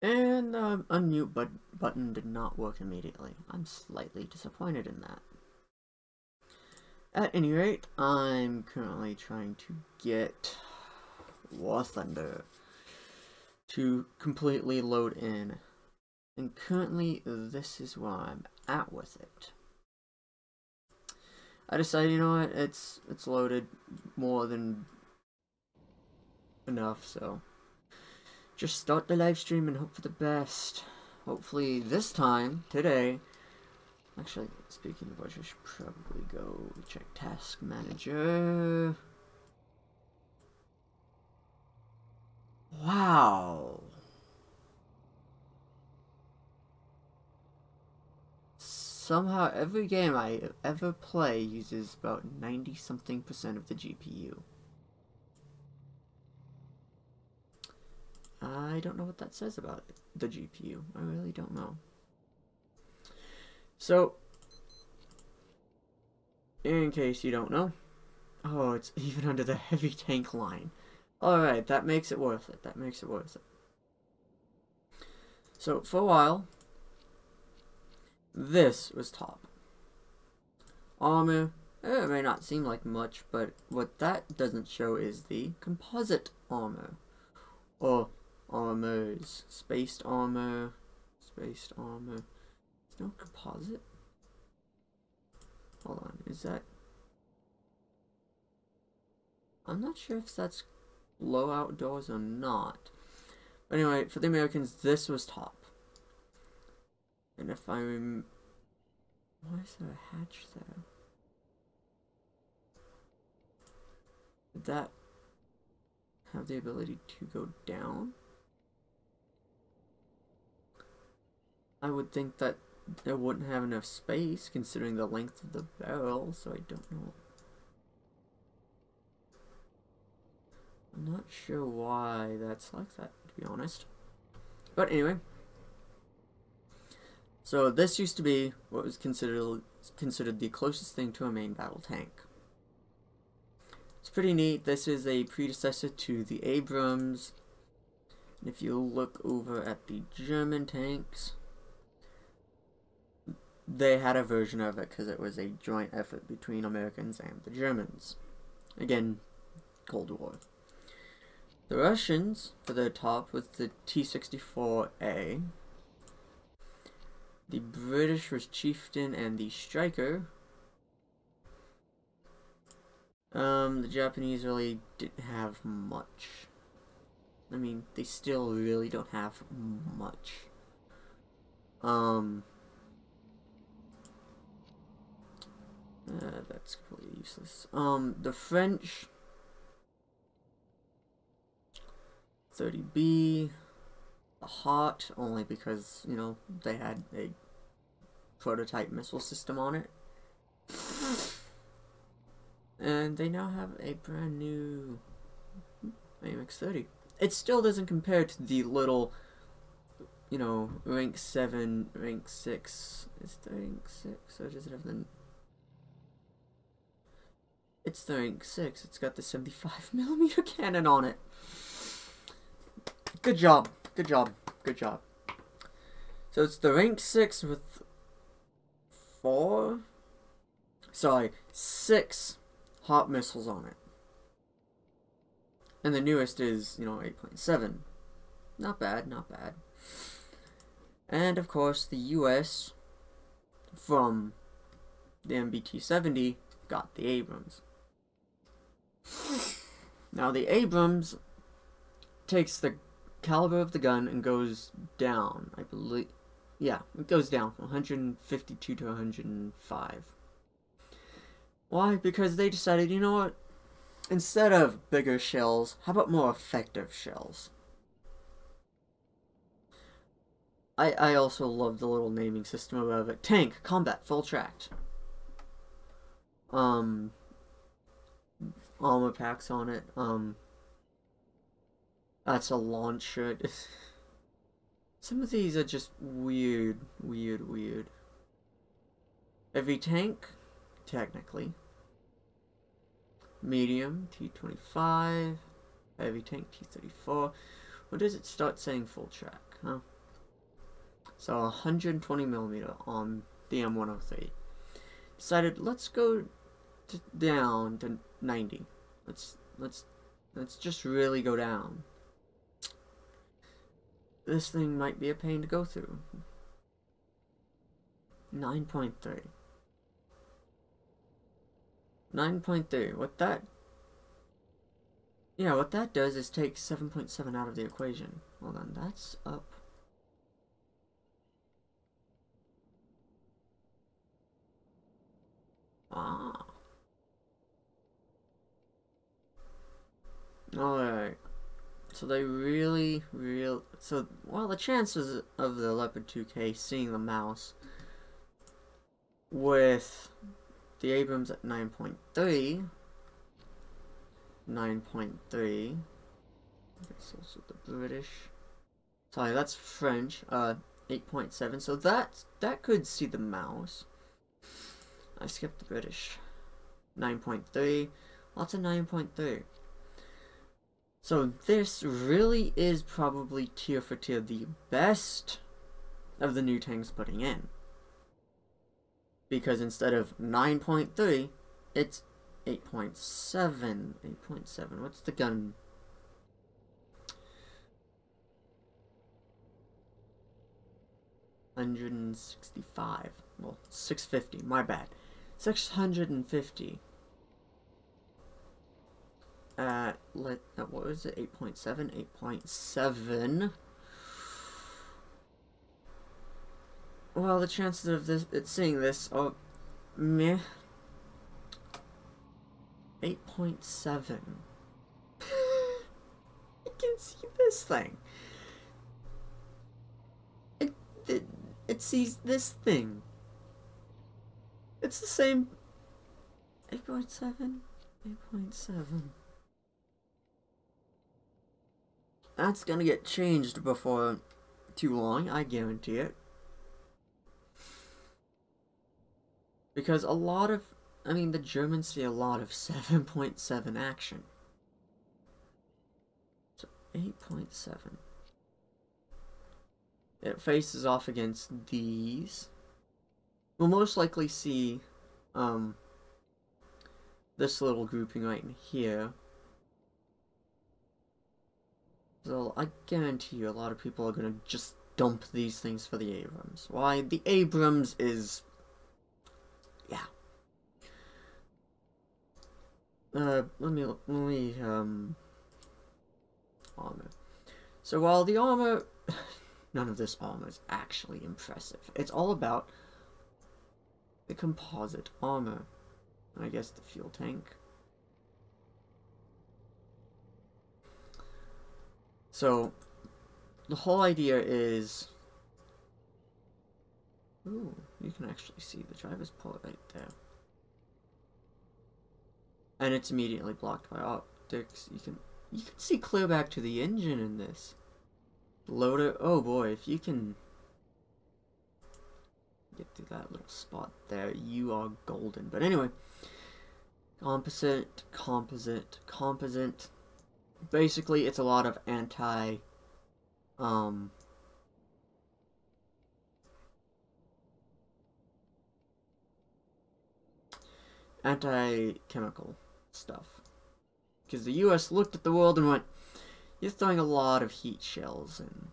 And the unmute button did not work immediately. I'm slightly disappointed in that. At any rate, I'm currently trying to get War Thunder to completely load in. And currently, this is where I'm at with it. I decided, you know what, it's loaded more than enough, so just start the live stream and hope for the best. Hopefully this time, today, actually, speaking of which, I should probably go check Task Manager. Wow. Somehow every game I ever play uses about 90-something% of the GPU. I don't know what that says about the GPU. I really don't know. So, in case you don't know, oh, it's even under the heavy tank line. Alright, that makes it worth it. That makes it worth it. So, for a while, this was top. Armor, it may not seem like much, but what that doesn't show is the composite armor. Or armors. Spaced armor. Spaced armor. There's no composite? Hold on, is that... I'm not sure if that's low outdoors or not. But anyway, for the Americans, this was top. And if I why is there a hatch there? Did that have the ability to go down? I would think that it wouldn't have enough space considering the length of the barrel, so I don't know. I'm not sure why that's like that, to be honest. But anyway. So this used to be what was considered the closest thing to a main battle tank. It's pretty neat. This is a predecessor to the Abrams. And if you look over at the German tanks, they had a version of it because it was a joint effort between Americans and the Germans. Again, Cold War. The Russians, for their top, was the T-64A. The British was Chieftain and the Striker. The Japanese really didn't have much. I mean, they still really don't have much. That's completely useless. The French 30B, the Hot, only because, you know, they had a prototype missile system on it. And they now have a brand new AMX-30. It still doesn't compare to the little, you know, rank 7, rank 6. Is it the rank 6? Or does it have the... It's the rank 6. It's got the 75mm cannon on it. Good job. Good job. Good job. So it's the rank 6 with 6 hot missiles on it. And the newest is, you know, 8.7. Not bad, not bad. And of course the US from the MBT-70 got the Abrams. Now the Abrams takes the caliber of the gun and goes down, I believe. Yeah, it goes down from 152 to 105. Why? Because they decided, you know what? Instead of bigger shells, how about more effective shells? I also love the little naming system above it. Tank, combat, full tracked. Armor packs on it. That's a launcher. Some of these are just weird. Heavy tank, technically. Medium, T25. Heavy tank, T34. When does it start saying full track? Huh? So 120 millimeter on the M103. Decided let's go down to 90. Let's just really go down. This thing might be a pain to go through. 9.3. 9.3. What that does is take 7.7 out of the equation. Hold on, that's up. Ah. Alright. So they well, the chances of the Leopard 2K seeing the mouse with the Abrams at 9.3, 9.3, it's also the British, sorry, that's French, 8.7, so that could see the mouse. I skipped the British. 9.3, lots of 9.3. So this really is probably tier for tier the best of the new tanks putting in. Because instead of 9.3, it's 8.7. 8.7. What's the gun? $165. Well, 650. My bad. 650. What was it? 8.7. 8.7. Well, the chances of it's seeing this are meh. 8.7. I can see this thing. It sees this thing. It's the same. 8.7. 8.7. That's gonna get changed before too long, I guarantee it. Because the Germans see a lot of 7.7 action. So 8.7. It faces off against these. We'll most likely see this little grouping right in here. So I guarantee you a lot of people are gonna just dump these things for the Abrams. Why? The Abrams is... yeah. Let me armor. So while the armor... none of this armor is actually impressive. It's all about the composite armor. I guess the fuel tank. So, the whole idea is... ooh, you can actually see the driver's port right there. And it's immediately blocked by optics. You can see clear back to the engine in this. Loader, oh boy, if you can get through that little spot there, you are golden. But anyway, composite. Basically, it's a lot of anti-chemical stuff. Because the US looked at the world and went, you're throwing a lot of heat shells and,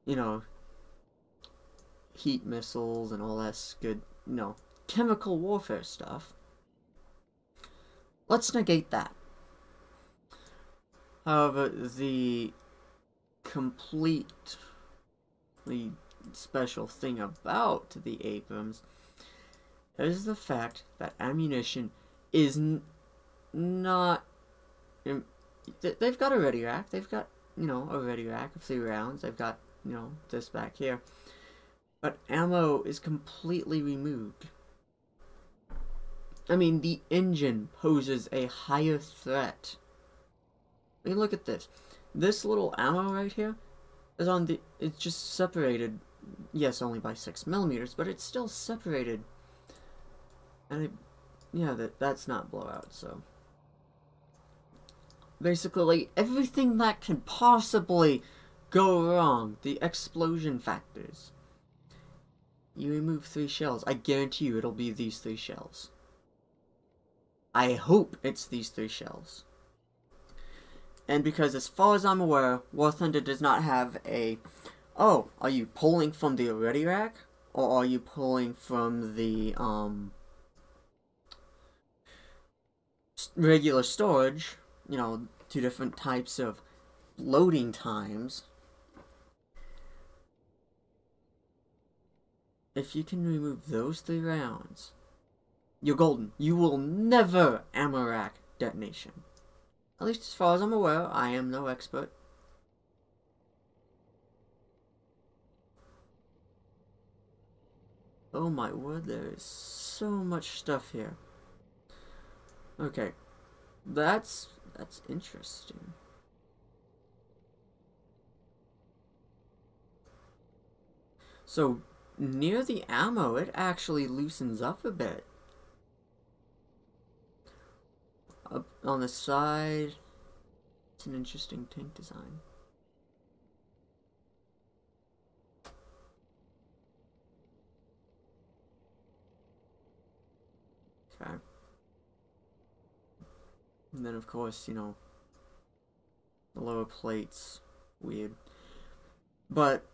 you know, heat missiles and all that good, you know, chemical warfare stuff. Let's negate that. However, the completely special thing about the Abrams is the fact that ammunition is not... they've got a ready rack. They've got, you know, a ready rack of 3 rounds. They've got, you know, this back here. But ammo is completely removed. I mean, the engine poses a higher threat. I mean, look at this. This little ammo right here is on the... it's just separated. Yes, only by 6 millimeters, but it's still separated. And yeah, that's not blowout, so... basically, everything that can possibly go wrong? The explosion factors. You remove 3 shells. I guarantee you it'll be these 3 shells. I hope it's these 3 shells. And because as far as I'm aware, War Thunder does not have a... Oh, are you pulling from the ready rack? Or are you pulling from the, regular storage? You know, 2 different types of loading times. If you can remove those 3 rounds, you're golden. You will never ammo rack detonation. At least as far as I'm aware, I am no expert. Oh my word, there is so much stuff here. Okay. That's interesting. So, near the ammo, it actually loosens up a bit. Up on the side, it's an interesting tank design. Okay. And then, of course, you know, the lower plates, weird. But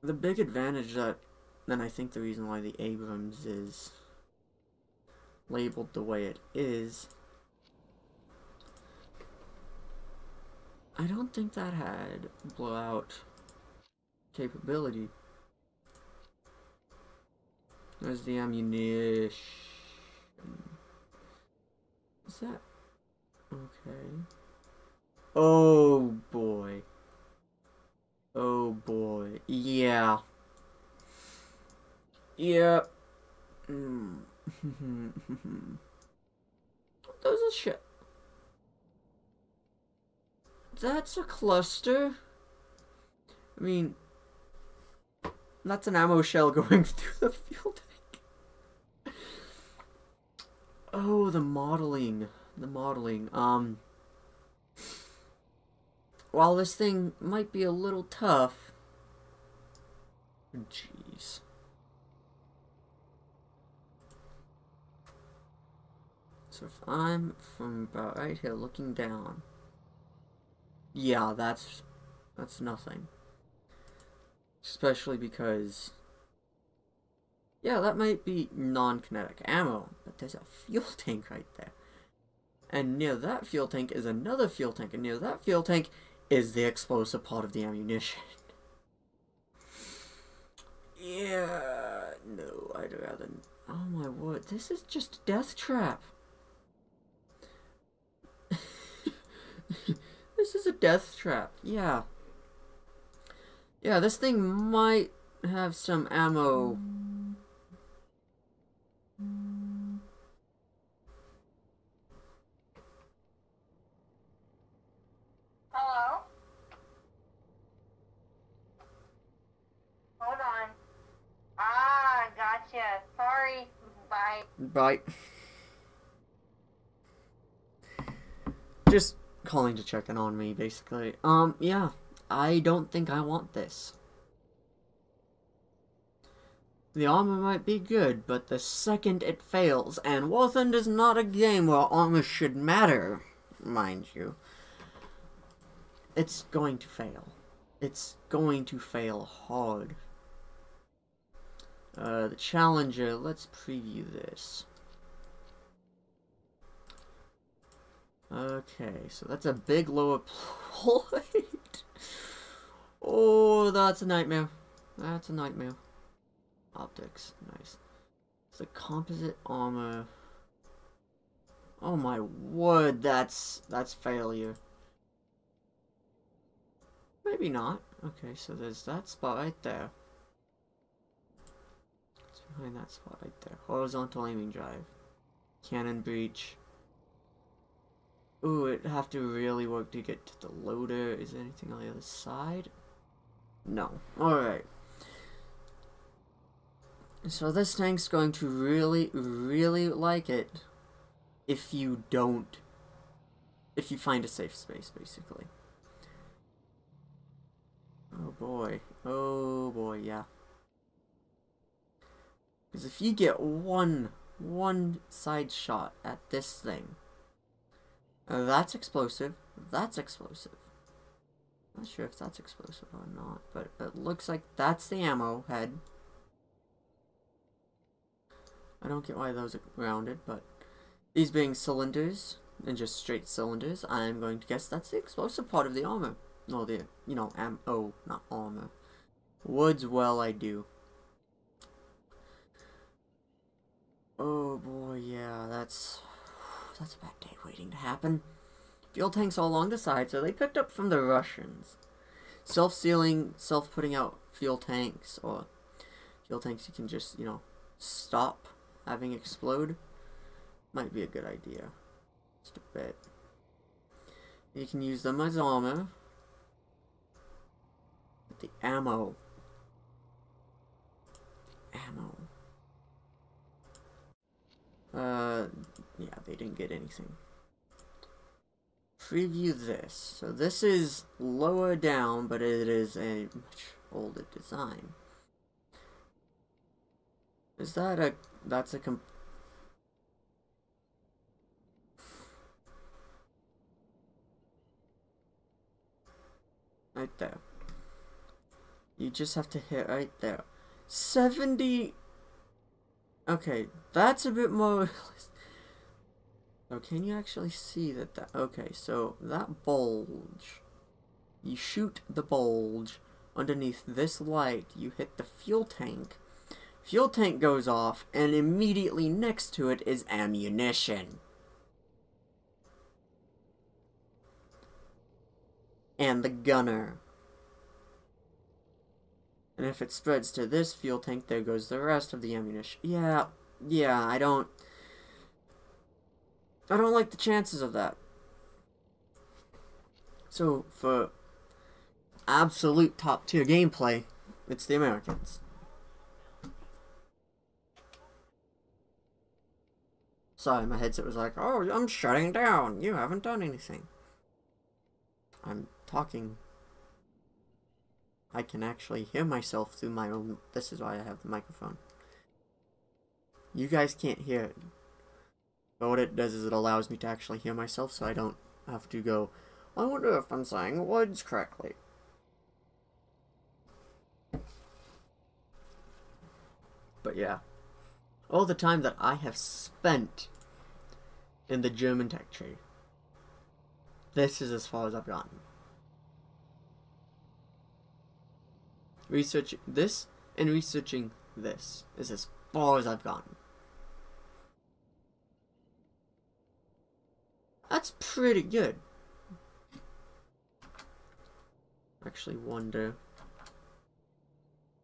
the big advantage and I think the reason why the Abrams is labeled the way it is, I don't think that had blowout capability. There's the ammunition. Is that okay? Oh boy. Oh boy. Yeah. Yeah. Those are shit. That's a cluster. I mean, that's an ammo shell going through the fuel tank. Oh, the modeling. The modeling. While this thing might be a little tough. Jeez. So if I'm from about right here looking down. Yeah, that's nothing. Especially because, yeah, that might be non-kinetic ammo, but there's a fuel tank right there. And near that fuel tank is another fuel tank, and near that fuel tank is the explosive part of the ammunition. Yeah, no, I'd rather... Oh my word, this is just a death trap. This is a death trap, yeah. Yeah, this thing might have some ammo. Hello? Hold on. Ah, gotcha. Sorry. Bye. Bye. Just calling to check in on me, basically. Yeah. I don't think I want this. The armor might be good, but the second it fails, and War Thunder is not a game where armor should matter, mind you, it's going to fail. It's going to fail hard. The Challenger, let's preview this. Okay, so that's a big lower plate. Oh, that's a nightmare. That's a nightmare. Optics, nice. The composite armor. Oh my word, that's failure. Maybe not. Okay, so there's that spot right there. It's behind that spot right there. Horizontal aiming drive. Cannon breach. Ooh, it'd have to really work to get to the loader. Is there anything on the other side? No. Alright. So this tank's going to really, really like it if you find a safe space, basically. Oh boy. Oh boy, yeah. Because if you get one side shot at this thing, that's explosive. That's explosive. Not sure if that's explosive or not, but it looks like that's the ammo head. I don't get why those are rounded, but these being cylinders and just straight cylinders, I'm going to guess that's the explosive part of the armor. No, the, you know, oh, not armor. Woods, well, I do. Oh boy, yeah, that's a bad day waiting to happen. Fuel tanks all along the side, so they picked up from the Russians. Self-sealing, self-putting out fuel tanks, or fuel tanks you can just, you know, stop having explode. Might be a good idea. Just a bit. You can use them as armor. But the ammo. Yeah, they didn't get anything. Preview this. So this is lower down, but it is a much older design. Is that a... that's a right there. You just have to hit right there. 70... Okay, that's a bit more... Oh, can you actually see that? Okay, so that bulge, you shoot the bulge underneath this light, you hit the fuel tank goes off, and immediately next to it is ammunition. And the gunner. And if it spreads to this fuel tank, there goes the rest of the ammunition. Yeah, I don't like the chances of that. So, for absolute top tier gameplay, it's the Americans. Sorry, my headset was like, oh, I'm shutting down. You haven't done anything. I'm talking. I can actually hear myself through my own... This is why I have the microphone. You guys can't hear it. But what it does is it allows me to actually hear myself, so I don't have to go, I wonder if I'm saying words correctly. But yeah. All the time that I have spent in the German tech tree, this is as far as I've gotten. Researching this and researching this is as far as I've gotten. That's pretty good. Actually wonder.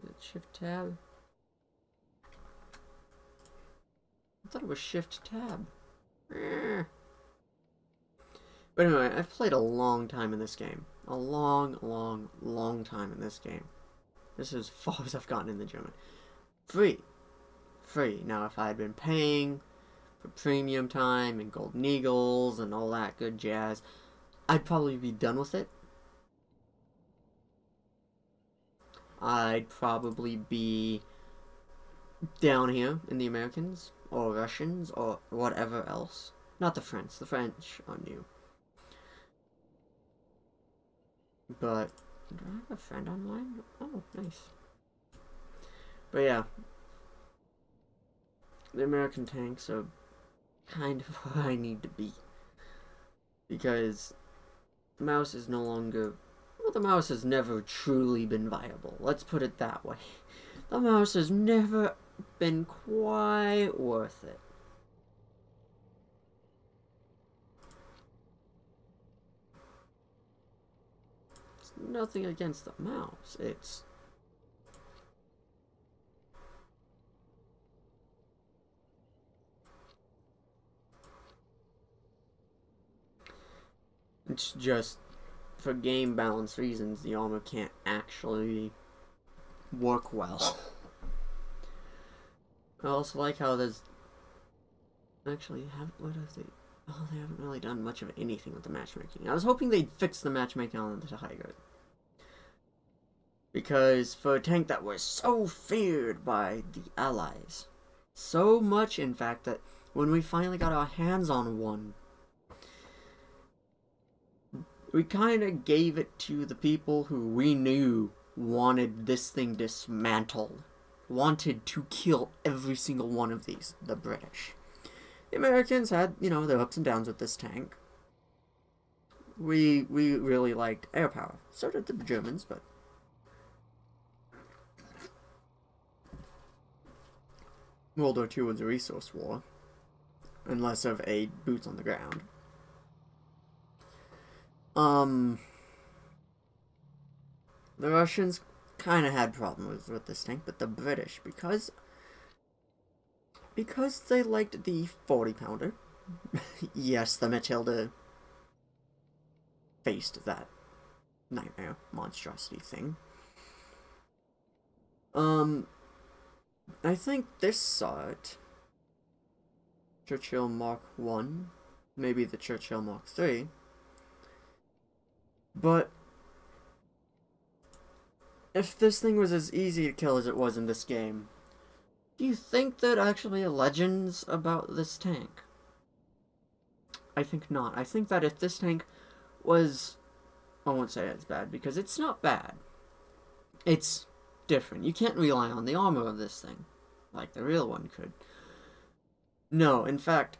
Is it Shift Tab? I thought it was Shift Tab. But anyway, I've played a long time in this game. A long time in this game. This is as far as I've gotten in the German. Free. Now, if I had been paying for premium time and golden eagles and all that good jazz, I'd probably be done with it. I'd probably be down here in the Americans or Russians or whatever else. Not the French. The French are new. But do I have a friend online? Oh, nice. But yeah, the American tanks are kind of where I need to be. Because the mouse is no longer... Well, the mouse has never truly been viable. Let's put it that way. The mouse has never been quite worth it. It's nothing against the mouse. It's just for game balance reasons, the armor can't actually work well. I also like how there's actually what have they? Oh, they haven't really done much of anything with the matchmaking. I was hoping they'd fix the matchmaking on the Tiger. Because for a tank that was so feared by the Allies, so much in fact that when we finally got our hands on one, we kind of gave it to the people who we knew wanted this thing dismantled, wanted to kill every single one of these, the British. The Americans had, you know, their ups and downs with this tank. We really liked air power. So did the Germans, but World War II was a resource war, and less of a boots on the ground. The Russians kind of had problems with this tank, but the British, because they liked the 40-pounder, yes, the Matilda faced that nightmare monstrosity thing. I think this saw it. Churchill Mark 1, maybe the Churchill Mark 3. But if this thing was as easy to kill as it was in this game, do you think there'd actually be legends about this tank? I think not. I think that if this tank was, I won't say it's bad, because it's not bad. It's different. You can't rely on the armor of this thing, like the real one could. No, in fact,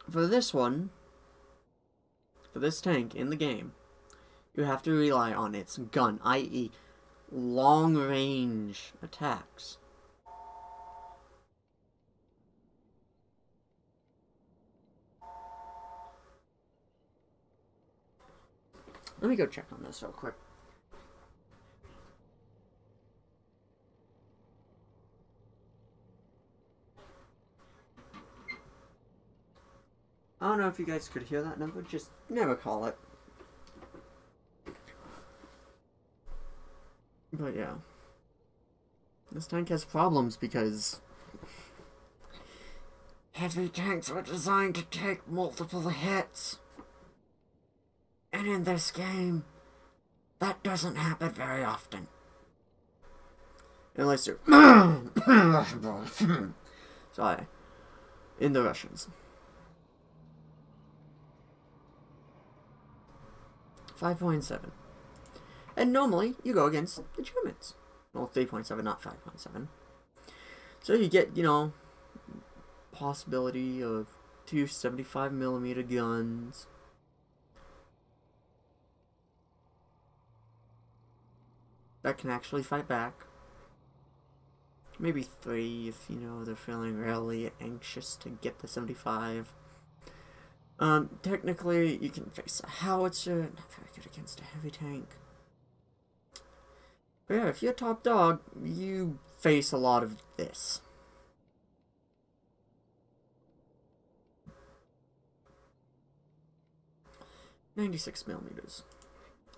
for this one, for this tank in the game, you have to rely on its gun, i.e. long-range attacks. Let me go check on this real quick. I don't know if you guys could hear that number, just never call it. But yeah. This tank has problems because heavy tanks were designed to take multiple hits. And in this game, that doesn't happen very often. Unless you're sorry. In the Russians. 5.7. And normally, you go against the Germans. Well, 3.7, not 5.7. So you get, you know, possibility of 2 75mm guns. That can actually fight back. Maybe 3 if, you know, they're feeling really anxious to get the 75. Technically, you can face a howitzer, not very good against a heavy tank. But yeah, if you're top dog, you face a lot of this. $96mm.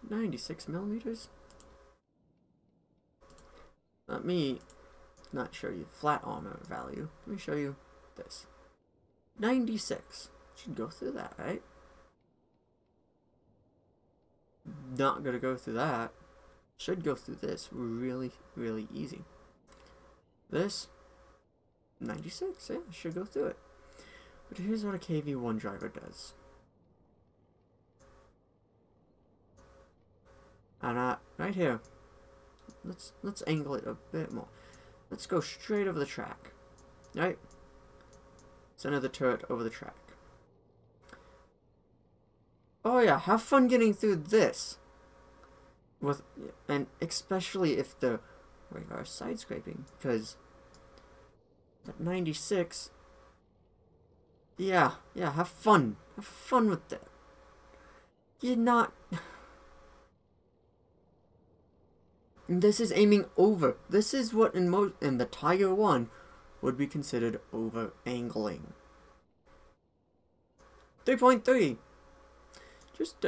96mm? Let me not show you flat armor value. Let me show you this. 96. Should go through that, right? Not gonna go through that. Should go through this really, really easy. This, 96, yeah, should go through it. But here's what a KV-1 driver does. And right here, let's angle it a bit more. Let's go straight over the track, right? Center the turret over the track. Oh yeah, have fun getting through this. And especially if the radar side scraping, because at 96, yeah, have fun with that. You're not. This is aiming over. This is what in the Tiger 1 would be considered over angling. 3.3. Just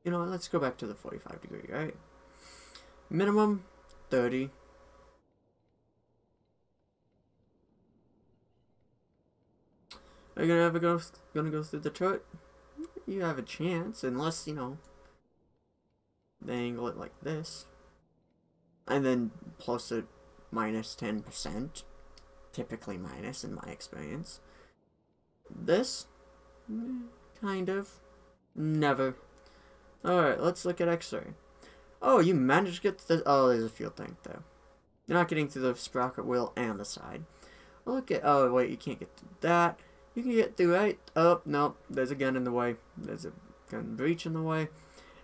you know, let's go back to the 45 degree, right? Minimum 30. Are you gonna go through the turret? You have a chance, unless, you know, they angle it like this. and then plus a minus 10%, typically minus in my experience. This, kind of, never. Alright, let's look at X-ray. Oh, you managed to get to the... Oh, there's a fuel tank there. You're not getting through the sprocket wheel and the side. Look at... Oh, wait, you can't get through that. You can get through right... Oh, no, there's a gun in the way. There's a gun breach in the way.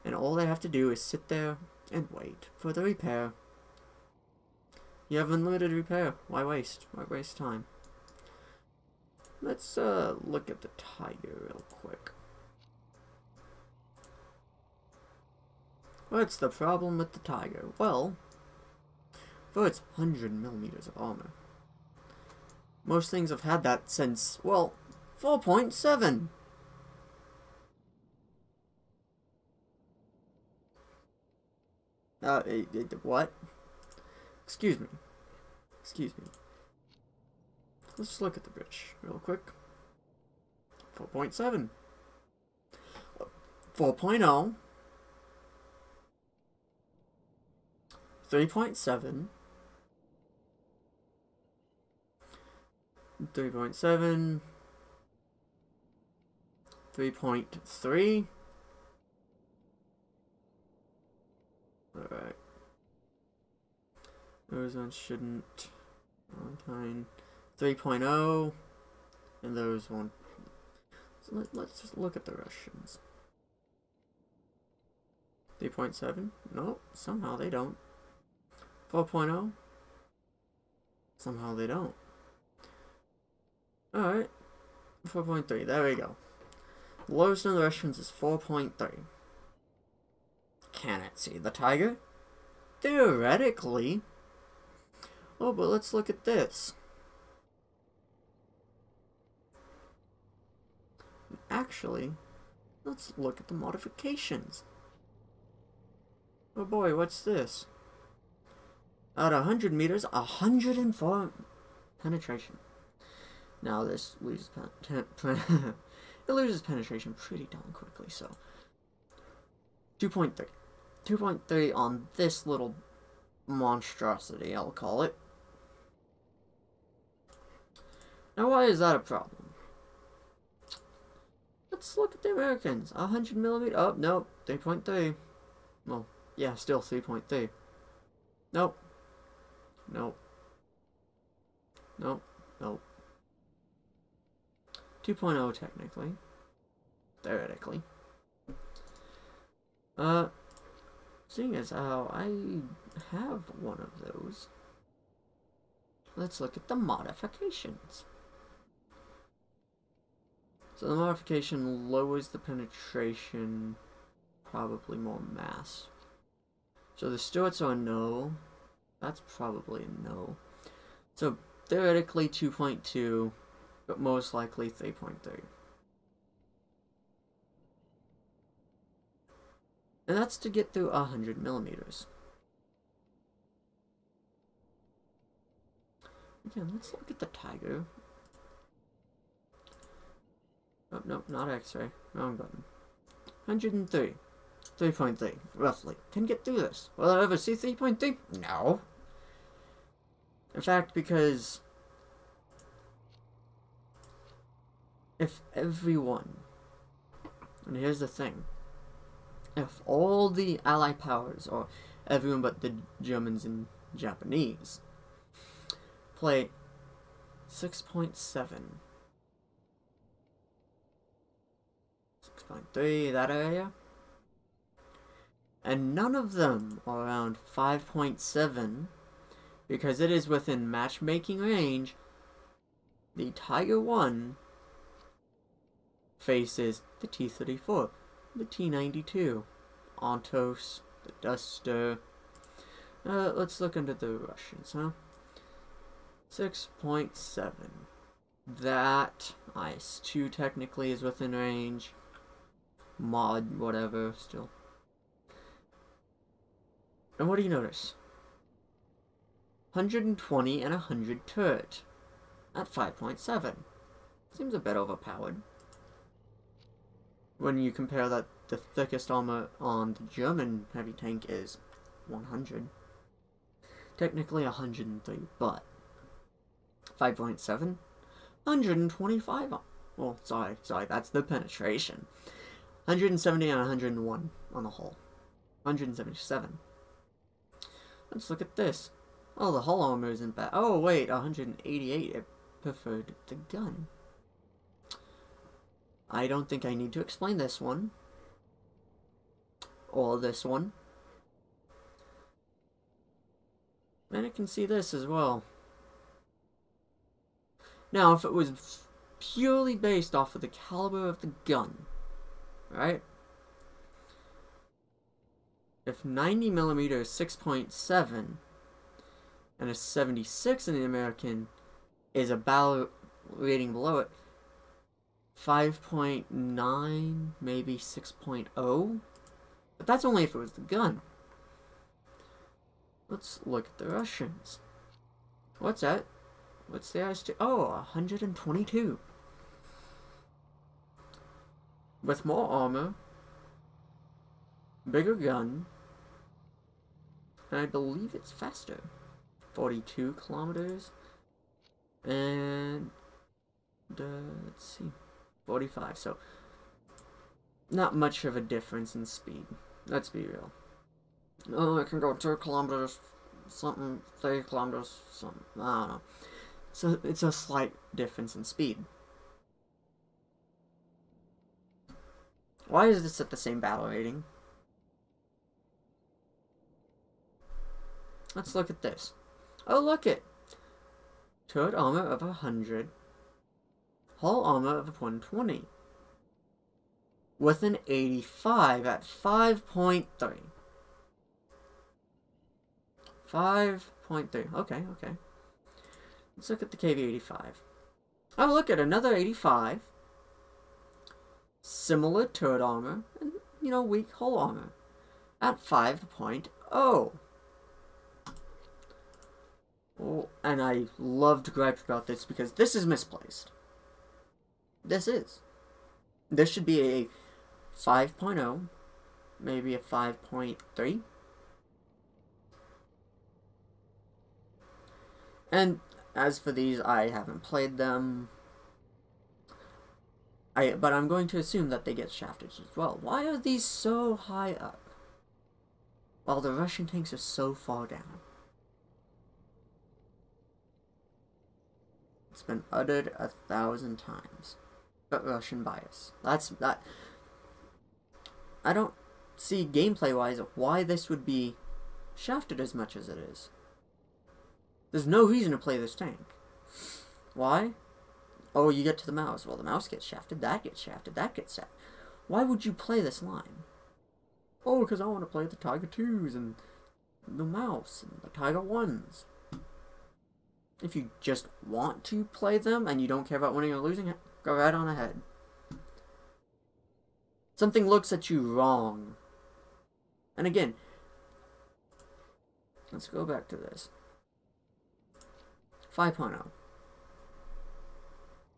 And all they have to do is sit there and wait for the repair. You have unlimited repair. Why waste? Why waste time? Let's look at the Tiger real quick. What's the problem with the Tiger? Well, for its 100mm of armor. Most things have had that since, well, 4.7. What? Excuse me. Excuse me. Let's look at the bridge real quick. 4.7. 4.0. 3.7. 3.7. 3.3. Alright. Those ones shouldn't. Fine. 3.0. And those won't. So let's just look at the Russians. 3.7. Nope. Somehow they don't. 4.0. Somehow they don't. Alright. 4.3. There we go. The lowest in the Russians is 4.3. Can it see the Tiger? Theoretically. Oh, but let's look at this. Actually, let's look at the modifications. Oh boy, what's this? At 100 meters, 104 penetration. Now this loses it loses penetration pretty darn quickly, so 2.3. 2.3 on this little monstrosity, I'll call it. Now why is that a problem? Let's look at the Americans. 100mm. Oh, nope. 3.3. Well, yeah, still 3.3. Nope. Nope. Nope. Nope. 2.0 technically. Theoretically. Seeing as how I have one of those, let's look at the modifications. So the modification lowers the penetration, probably more mass. So the Stuarts are a no. That's probably a no. So theoretically 2.2, but most likely 3.3. And that's to get through 100mm. Again, let's look at the Tiger. Oh, no, not X-ray. Wrong button. 103. 3.3, roughly. Can get through this. Will I ever see 3.3? No. In fact, because if everyone, and here's the thing, if all the Allied powers, or everyone but the Germans and Japanese, play 6.7, 6.3, that area, and none of them are around 5.7, because it is within matchmaking range, the Tiger 1 faces the T-34, the T-92, Ontos, the Duster. Let's look into the Russians, huh? 6.7. That IS-2 technically is within range. Mod, whatever, still. And what do you notice? 120 and 100 turret at 5.7. Seems a bit overpowered. When you compare that the thickest armor on the German heavy tank is 100. technically 103, but 5.7, 125. Well, sorry, that's the penetration. 170 and 101 on the hull. 177. Let's look at this. Oh, the hull armor isn't bad. Oh, wait, 188. It preferred the gun. I don't think I need to explain this one. Or this one. And I can see this as well. Now, if it was purely based off of the caliber of the gun, right? If 90mm is 6.7 and a 76 in the American is a battle rating below it, 5.9, maybe 6.0. But that's only if it was the gun. Let's look at the Russians. What's that? What's the IS-2? Oh, 122. With more armor, bigger gun, and I believe it's faster. 42 kilometers. And let's see, 45. So not much of a difference in speed. Let's be real. Oh, it can go 2 kilometers, something, 3 kilometers, something. I don't know. So it's a slight difference in speed. Why is this at the same battle rating? Let's look at this. Oh, look it. Turret armor of 100. Hull armor of 120. With an 85 at 5.3. 5.3. Okay. Let's look at the KV-85. Oh, look at another 85. Similar turret armor and, weak hull armor at 5.0. Oh, and I love to gripe about this because this is misplaced. This should be a 5.0, maybe a 5.3. And as for these, I haven't played them. But I'm going to assume that they get shafted as well. Why are these so high up? While the Russian tanks are so far down. It's been uttered 1,000 times. But Russian bias. That. I don't see gameplay-wise why this would be shafted as much as it is. There's no reason to play this tank. Why? Oh, you get to the mouse. Well, the mouse gets shafted, that gets shafted, that gets shafted. Why would you play this line? Oh, because I want to play the Tiger 2s and the mouse and the Tiger 1s. If you just want to play them and you don't care about winning or losing, go right on ahead. Something looks at you wrong. And again, let's go back to this. 5.0.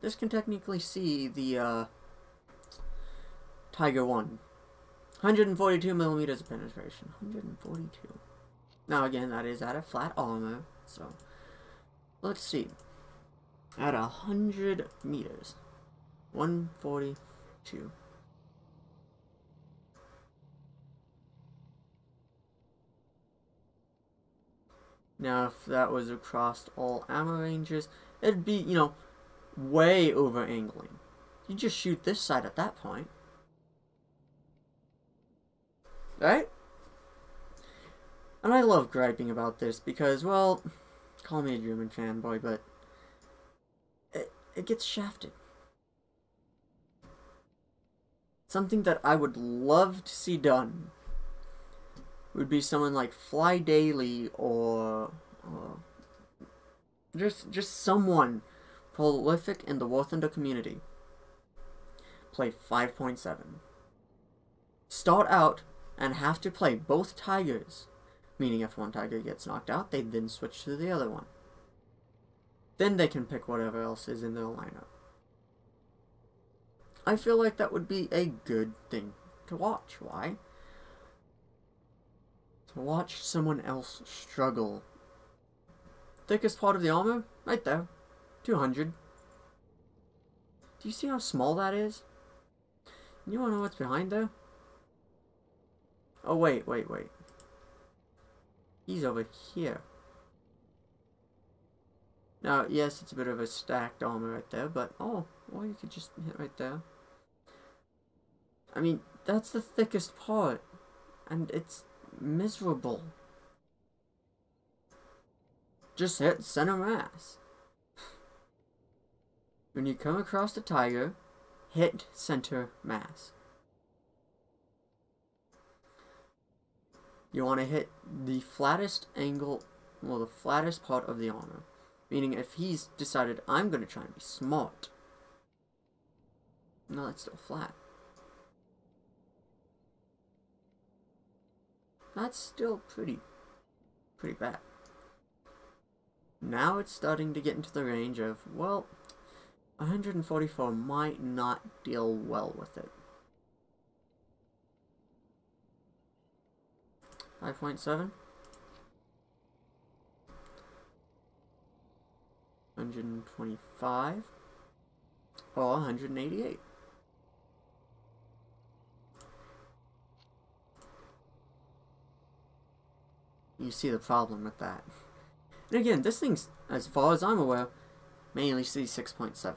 This can technically see the Tiger 1. 142 millimeters of penetration. 142. Now again, that is at a flat armor. So let's see. At 100 meters. 142. Now if that was across all ammo ranges, it'd be, way over angling. You just shoot this side at that point. Right? And I love griping about this because, well, call me a German fanboy, but it gets shafted. Something that I would love to see done would be someone like Fly Daily or just someone prolific in the War Thunder community. Play 5.7. Start out and have to play both Tigers. Meaning if one Tiger gets knocked out, they then switch to the other one. Then they can pick whatever else is in their lineup. I feel like that would be a good thing to watch. Why? To watch someone else struggle thickest part of the armor? Right there. 200. Do you see how small that is? You wanna know what's behind there? Oh, wait. He's over here. Now, yes, it's a bit of a stacked armor right there, but, oh, or you could just hit right there. I mean, that's the thickest part, and it's miserable. Just hit center mass. When you come across the tiger, hit center mass. You want to hit the flattest angle, well, the flattest part of the armor. Meaning, if he's decided, I'm going to try and be smart. No, that's still flat. That's still pretty bad. Now it's starting to get into the range of, well, 144 might not deal well with it. 5.7. 125 or 188. You see the problem with that. And again, this thing's, as far as I'm aware, mainly C6.7.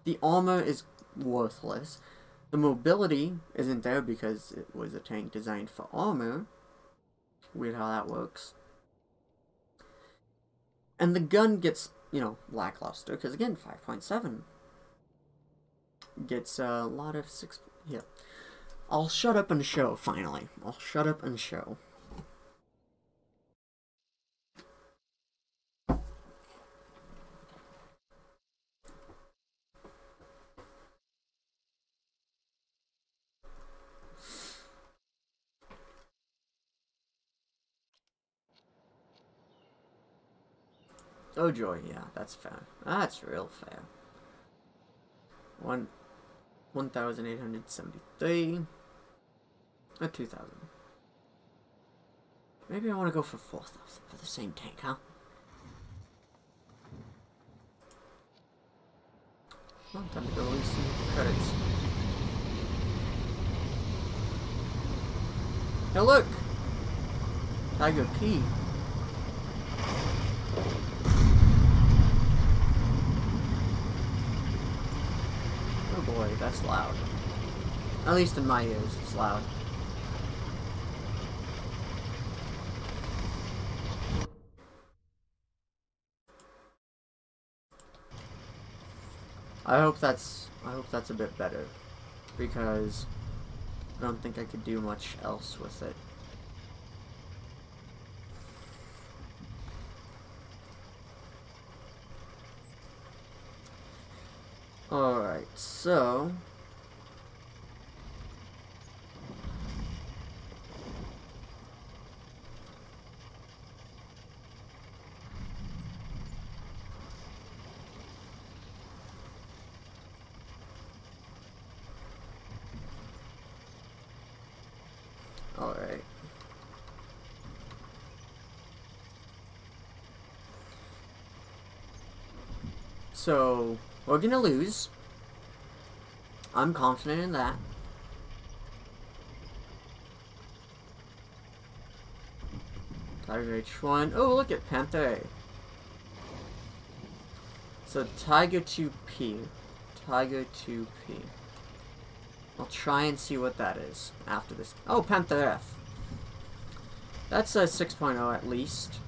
The armor is worthless. The mobility isn't there because it was a tank designed for armor. Weird how that works. And the gun gets, you know, lackluster, because again, 5.7 gets a lot of 6. Yeah. I'll shut up and show, finally. I'll shut up and show. Oh joy, yeah, that's fair. That's real fair. 1,873 or 2,000. Maybe I want to go for 4,000 for the same tank, huh? Well, time to go release some credits. Now look! Tiger P. Oh boy, that's loud. At least in my ears, it's loud. I hope that's a bit better, because I don't think I could do much else with it. Alright, so alright. So we're gonna lose. I'm confident in that. Tiger H1. Oh, look at Panther. So Tiger 2P. Tiger 2P. I'll try and see what that is after this. Oh, Panther F. That's a 6.0 at least.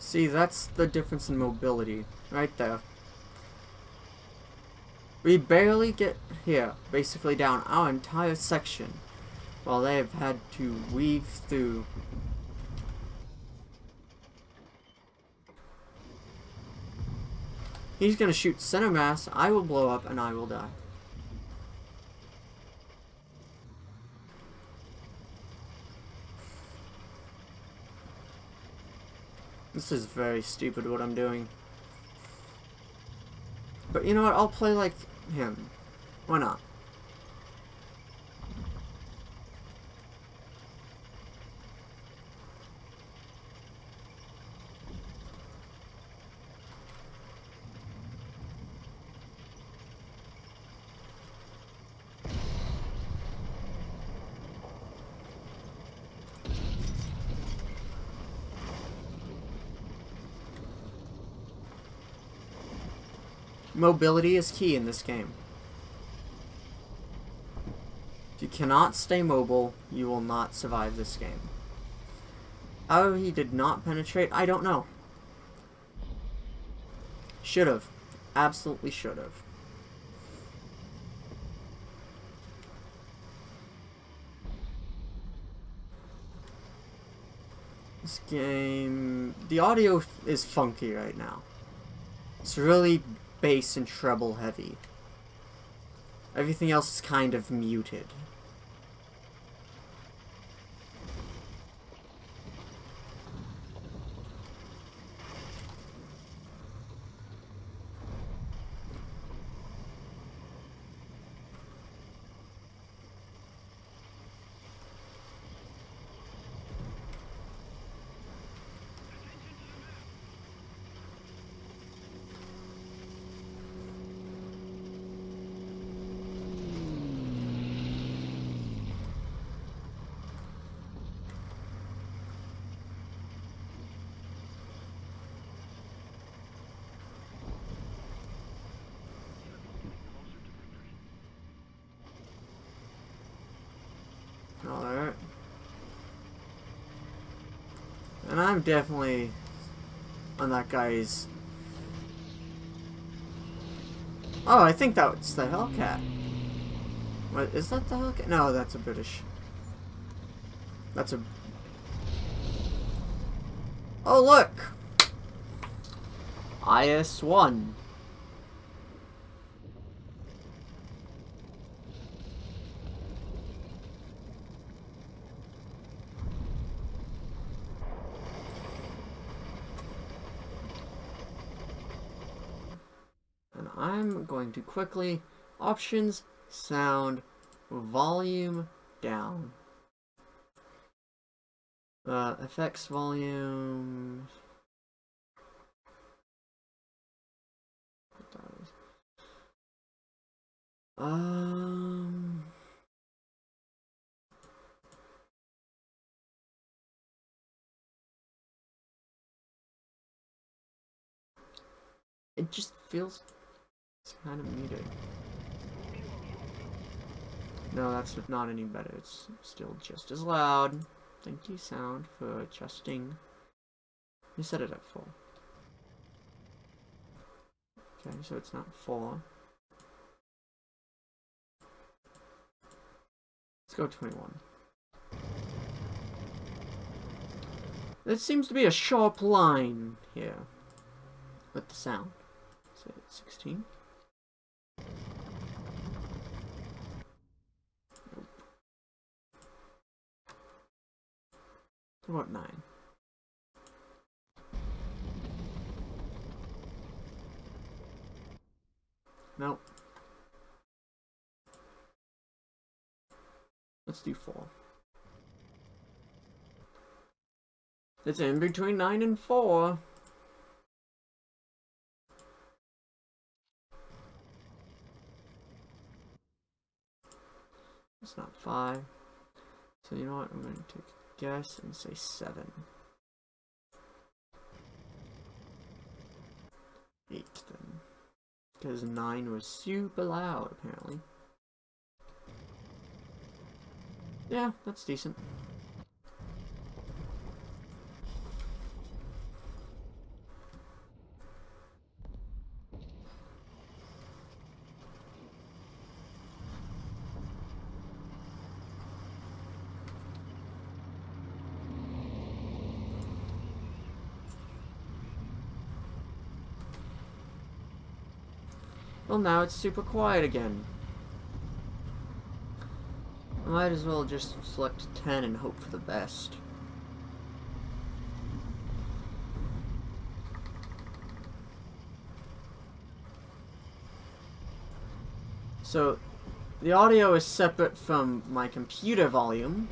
See, that's the difference in mobility. Right there. We barely get here, basically down our entire section, while they have had to weave through. He's gonna shoot center mass, I will blow up, and I will die. This is very stupid what I'm doing. But you know what, I'll play like him. Why not? Mobility is key in this game. If you cannot stay mobile, you will not survive this game. How he did not penetrate, I don't know. Should have. Absolutely should have. This game... The audio is funky right now. It's really bass and treble heavy. Everything else is kind of muted. Alright. And I'm definitely on that guy's... Oh, I think that's the Hellcat. What, is that the Hellcat? No, that's a British. That's a... Oh, look! IS-1. I'm going to quickly options, sound, volume down. Effects volume. It just feels... It's kind of muted. No, that's not any better. It's still just as loud. Thank you, sound, for adjusting. You set it at 4. Okay, so it's not 4. Let's go 21. There seems to be a sharp line here with the sound. So 16. What about 9? Nope. Let's do 4. It's in between 9 and 4. It's not 5. So you know what? I'm going to take a guess and say 7. 8 then. Because 9 was super loud, apparently. Yeah, that's decent. Well, now it's super quiet again. I might as well just select 10 and hope for the best. So, the audio is separate from my computer volume.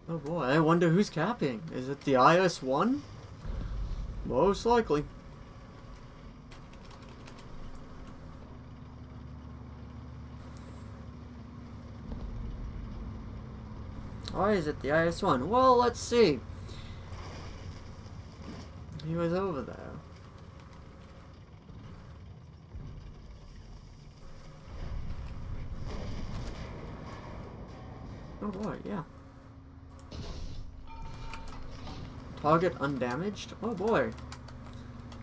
Oh boy, I wonder who's capping. Is it the IS-1? Most likely. Why is it the IS-1? Well, let's see. He was over there. Oh boy, yeah. Target undamaged? Oh boy.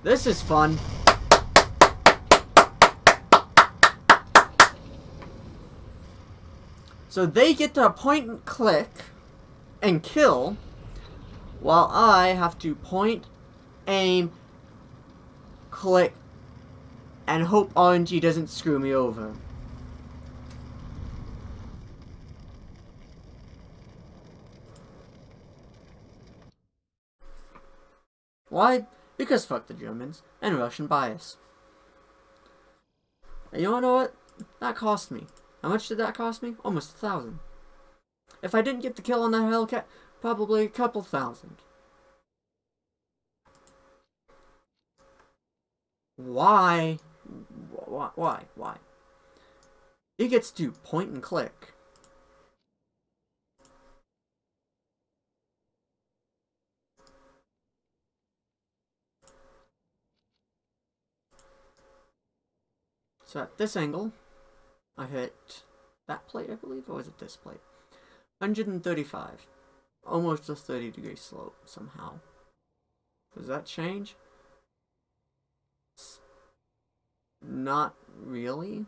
This is fun. So they get to point and click and kill, while I have to point, aim, click, and hope RNG doesn't screw me over. Why? Because fuck the Germans and Russian bias. And you wanna know what? That cost me. How much did that cost me? Almost 1,000. If I didn't get the kill on that Hellcat, probably a couple thousand. Why? Why? He gets to point and click. So at this angle, I hit that plate, I believe, or was it this plate? 135. Almost a 30-degree slope, somehow. Does that change? Not really.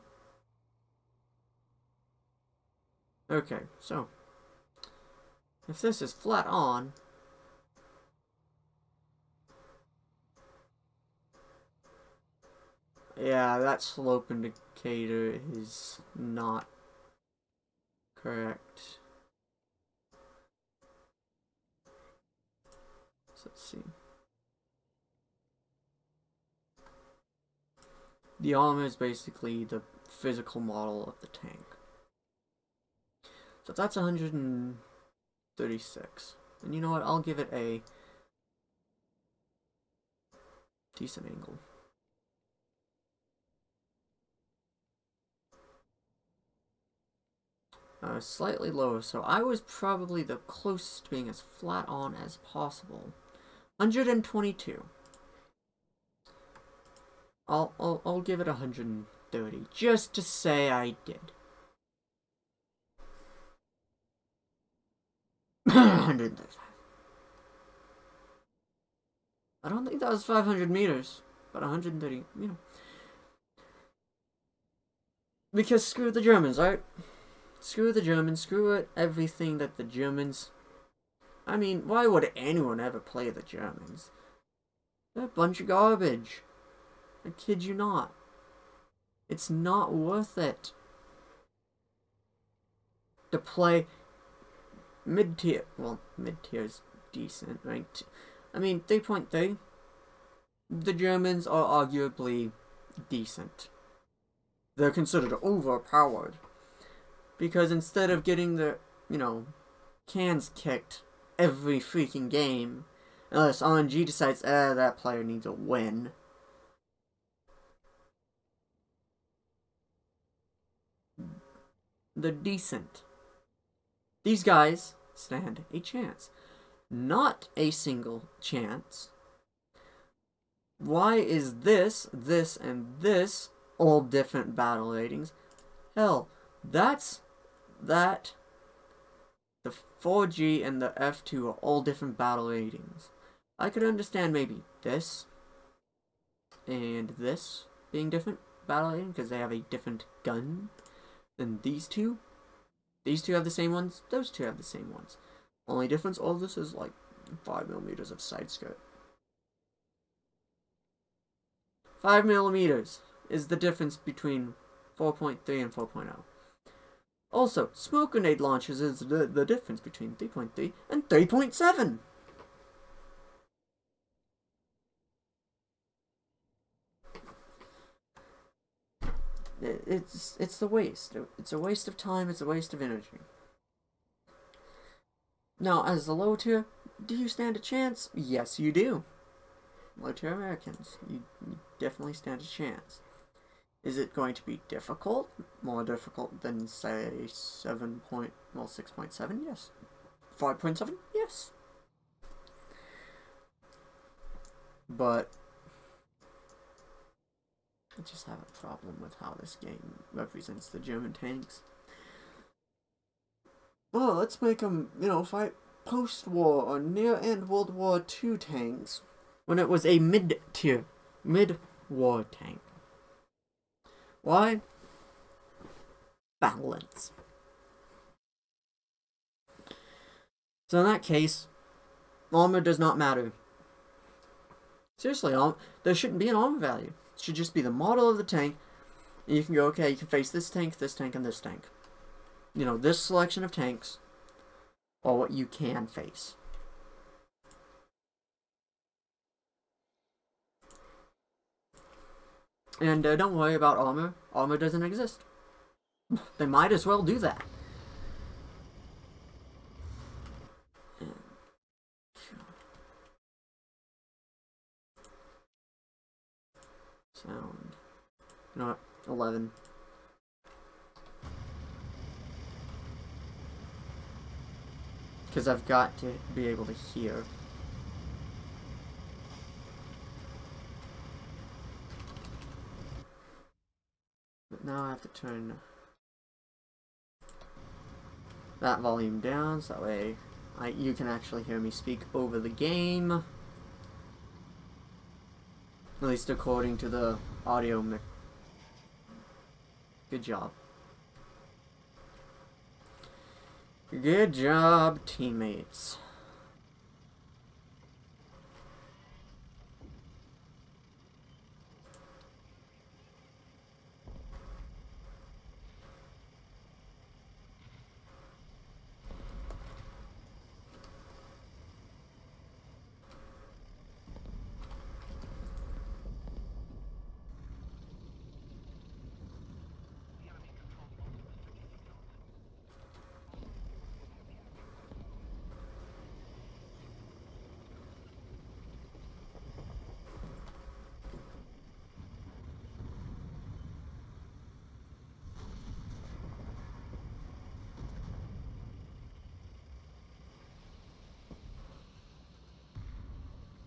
Okay, so if this is flat on, yeah, that slope indicator is not correct. So let's see. The armor is basically the physical model of the tank. So that's 136. And you know what? I'll give it a decent angle. Slightly lower, so I was probably the closest to being as flat on as possible. 122. I'll give it 130, just to say I did. 135. I don't think that was 500 meters, but 130, you know. Because screw the Germans, right? Screw the Germans, screw it, everything that the Germans... I mean, why would anyone ever play the Germans? They're a bunch of garbage. I kid you not. It's not worth it to play mid-tier. Well, mid-tier's decent, right? I mean, 3.3. The Germans are arguably decent. They're considered overpowered. Because instead of getting the, you know, cans kicked every freaking game, unless RNG decides, that player needs a win. They're decent. These guys stand a chance. Not a single chance. Why is this, and this all different battle ratings? Hell, that, the 4G and the F2 are all different battle ratings. I could understand maybe this and this being different battle rating because they have a different gun than these two. These two have the same ones, those two have the same ones. Only difference, all this is like 5mm of side skirt. 5mm is the difference between 4.3 and 4.0. Also, smoke grenade launchers is the difference between 3.3 and 3.7. It's the waste. It's a waste of time. It's a waste of energy. Now, as the low tier, do you stand a chance? Yes, you do. Low tier Americans, you definitely stand a chance. Is it going to be difficult? More difficult than, say, 6.7? Yes. 5.7? Yes. But I just have a problem with how this game represents the German tanks. Well, let's make them, fight post-war or near-end World War II tanks when it was a mid-tier, mid-war tank. Why? Balance. So in that case, armor does not matter. Seriously, there shouldn't be an armor value. It should just be the model of the tank. And you can go, okay, you can face this tank, and this tank. This selection of tanks are what you can face. And don't worry about armor. Armor doesn't exist. They might as well do that. Sound. You know what? 11. Because I've got to be able to hear. But now I have to turn that volume down so that way you can actually hear me speak over the game. At least according to the audio mix. Good job. Good job, teammates.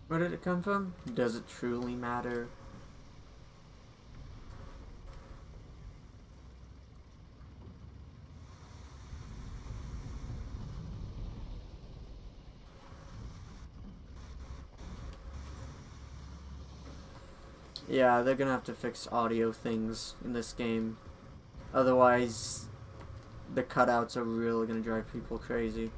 Where did it come from? Does it truly matter? Yeah, they're gonna have to fix audio things in this game. Otherwise, the cutouts are really gonna drive people crazy.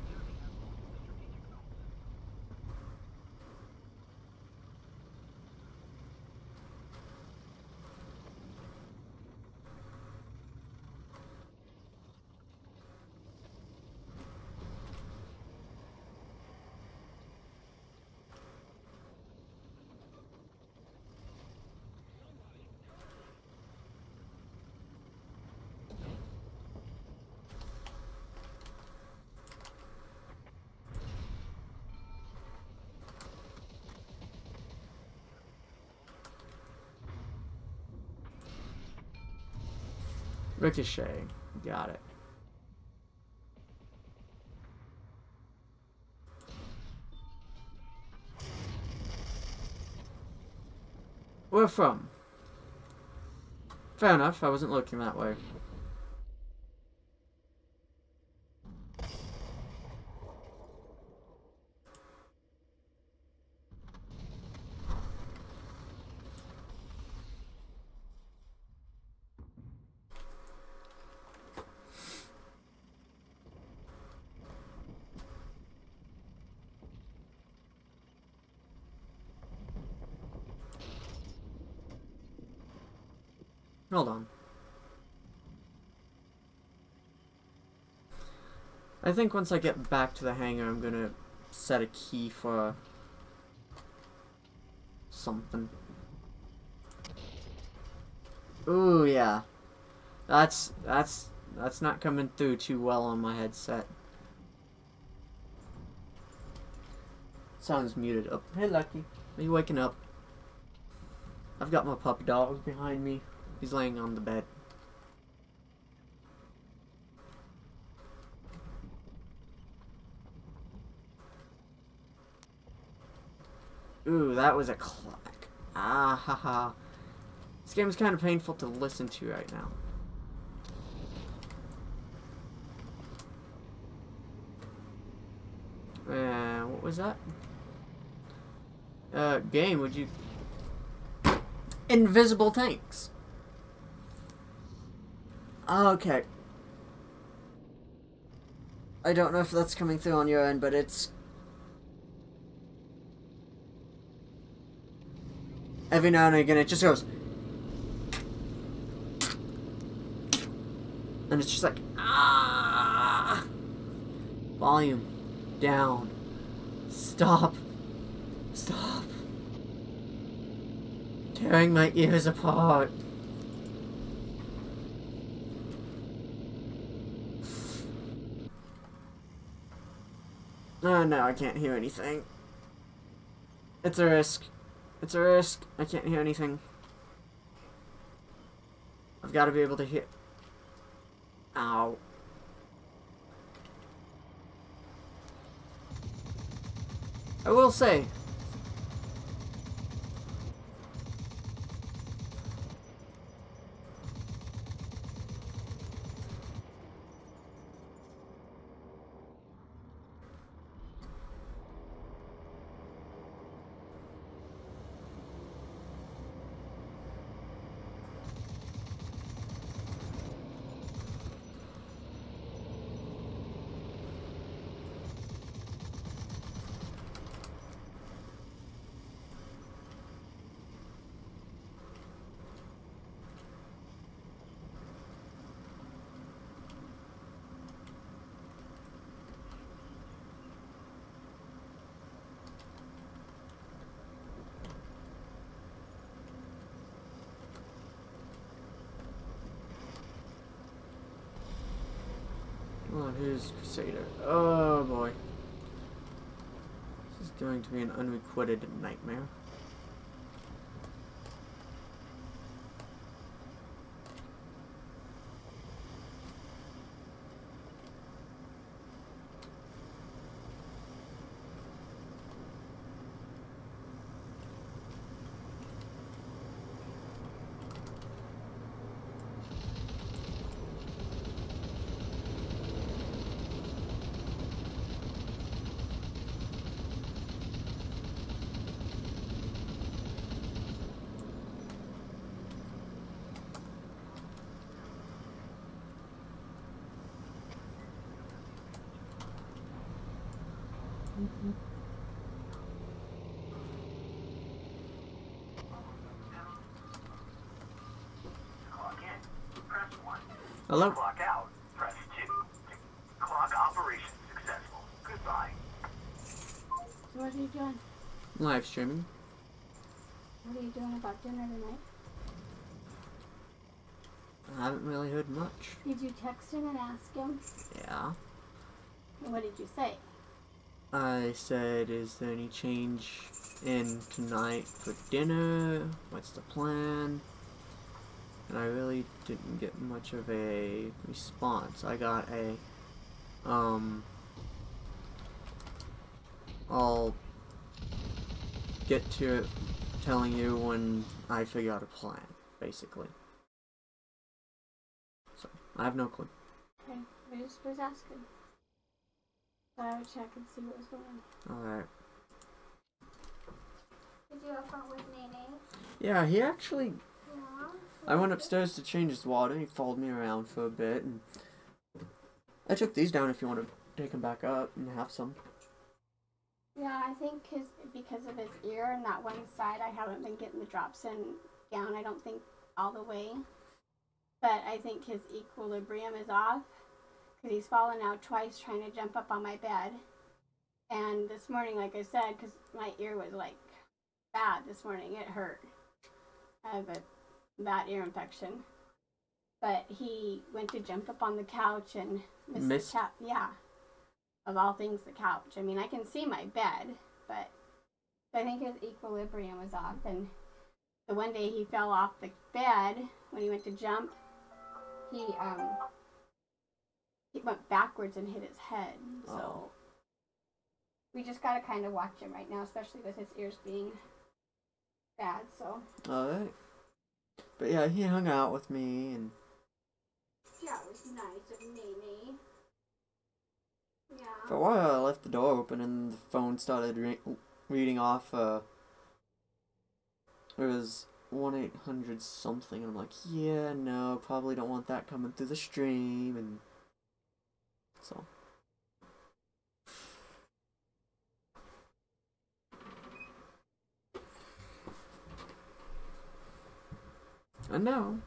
Ricochet. Got it. Where from? Fair enough, I wasn't looking that way. Hold on. I think once I get back to the hangar, I'm gonna set a key for something. Ooh, yeah. That's not coming through too well on my headset. Sounds muted. Oh, hey Lucky. Are you waking up? I've got my puppy dog behind me. He's laying on the bed. Ooh, that was a clack. Ah, haha. This game is kind of painful to listen to right now. What was that? Game, would you... Invisible tanks. Okay. I don't know if that's coming through on your end, but it's... Every now and again, it just goes... And it's just like... Ah! Volume. Down. Stop. Stop. Tearing my ears apart. Oh no, I can't hear anything. It's a risk. It's a risk. I can't hear anything. I've got to be able to hear... Ow. I will say... Oh, here's Crusader. Oh boy. This is going to be an unrequited nightmare. Clock in, press 1. Hello? Clock out, press 2. Clock operation successful. Goodbye. So what are you doing? Live streaming. What are you doing about dinner tonight? I haven't really heard much. Did you text him and ask him? Yeah. And what did you say? I said, is there any change in tonight for dinner? What's the plan? And I really didn't get much of a response. I got a, I'll get to it telling you when I figure out a plan, basically. So, I have no clue. Okay, I just was asking. So I would check and see what was going on. Alright. Did you have fun with Nene? Yeah, he actually... Yeah. I went upstairs to change his water. He followed me around for a bit, and I took these down if you want to take them back up and have some. Yeah, I think because of his ear and that one side, I haven't been getting the drops in down. I don't think all the way. but I think his equilibrium is off because he's fallen out twice trying to jump up on my bed. And this morning, like I said, because my ear was like bad this morning, it hurt. I have a bad ear infection. But he went to jump up on the couch and missed the couch. Yeah. Of all things, the couch. I mean, I can see my bed, but I think his equilibrium was off. And the one day he fell off the bed when he went to jump, he went backwards and hit his head. So we just gotta kind of watch him right now, especially with his ears being bad. So. All right. But yeah, he hung out with me and. Yeah, it was nice of Mimi. Yeah. For a while, I left the door open and the phone started reading off. It was 1-800 something, and I'm like, yeah, no, probably don't want that coming through the stream, and so. And now,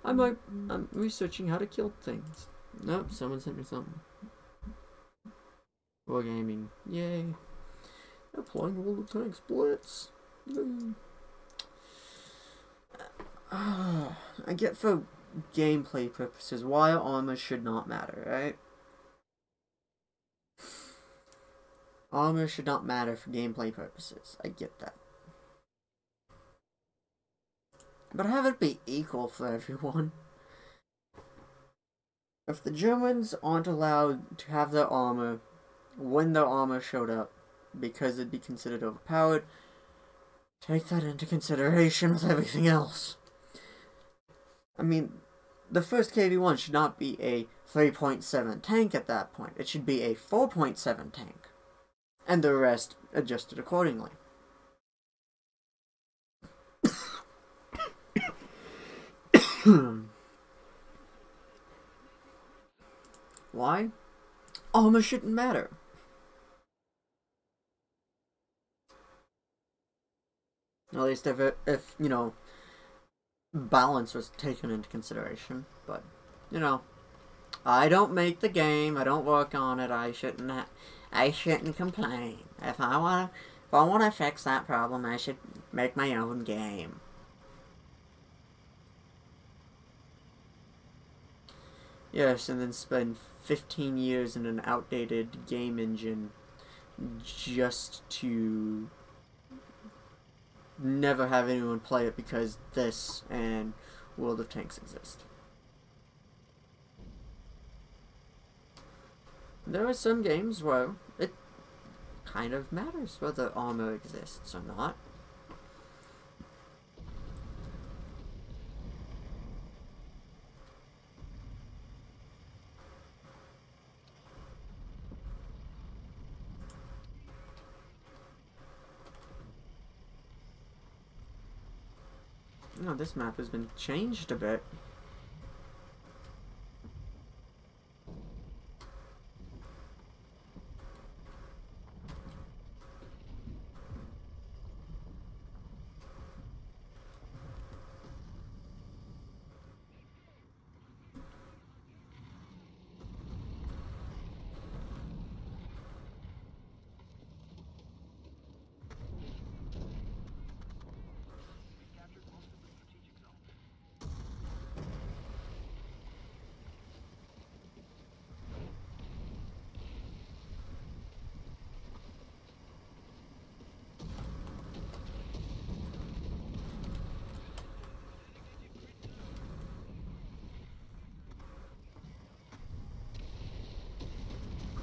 I'm researching how to kill things. Nope, someone sent me something. Wargaming, yay. Applying World of Tanks Blitz. I get for gameplay purposes why armor should not matter, right? Armor should not matter for gameplay purposes. I get that. But have it be equal for everyone. If the Germans aren't allowed to have their armor when their armor showed up because it'd be considered overpowered, take that into consideration with everything else. I mean, the first KV-1 should not be a 3.7 tank at that point. It should be a 4.7 tank. And the rest adjusted accordingly. Why? Armor shouldn't matter. At least if you know, balance was taken into consideration. But, you know, I don't make the game. I don't work on it. I shouldn't complain. If I wanna fix that problem, I should make my own game. Yes, and then spend 15 years in an outdated game engine just to never have anyone play it because this and World of Tanks exist. There are some games where it kind of matters whether armor exists or not. No, this map has been changed a bit.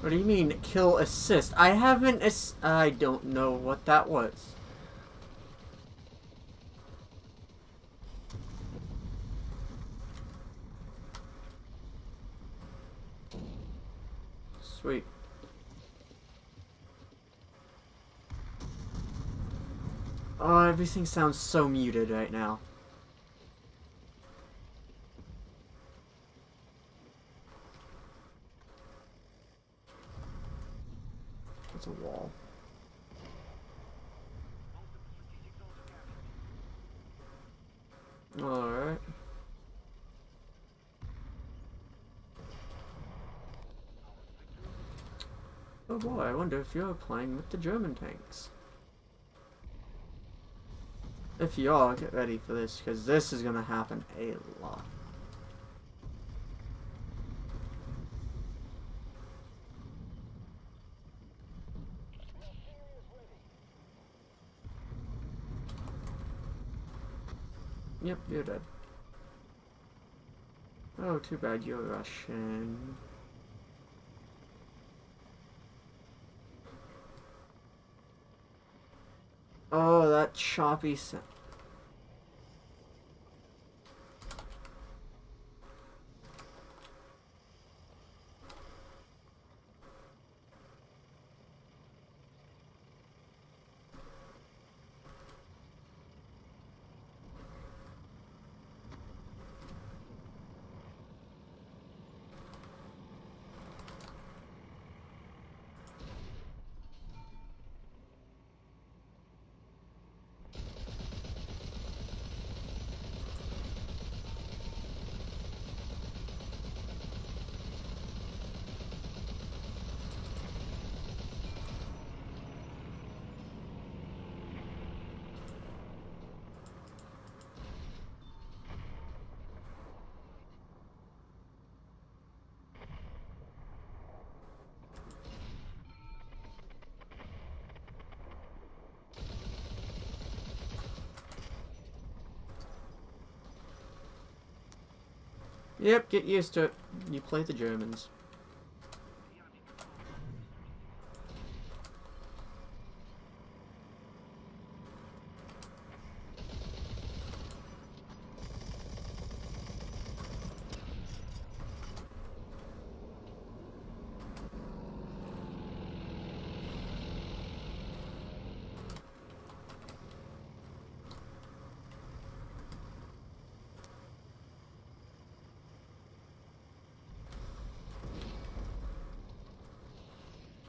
What do you mean, kill assist? I haven't I don't know what that was. Sweet. Oh, everything sounds so muted right now. It's a wall. Alright. Oh boy, I wonder if you're playing with the German tanks. If you are, get ready for this, because this is gonna happen a lot. Yep, you're dead. Oh, too bad you're Russian. Oh, that choppy sound. Yep, get used to it. You play the Germans.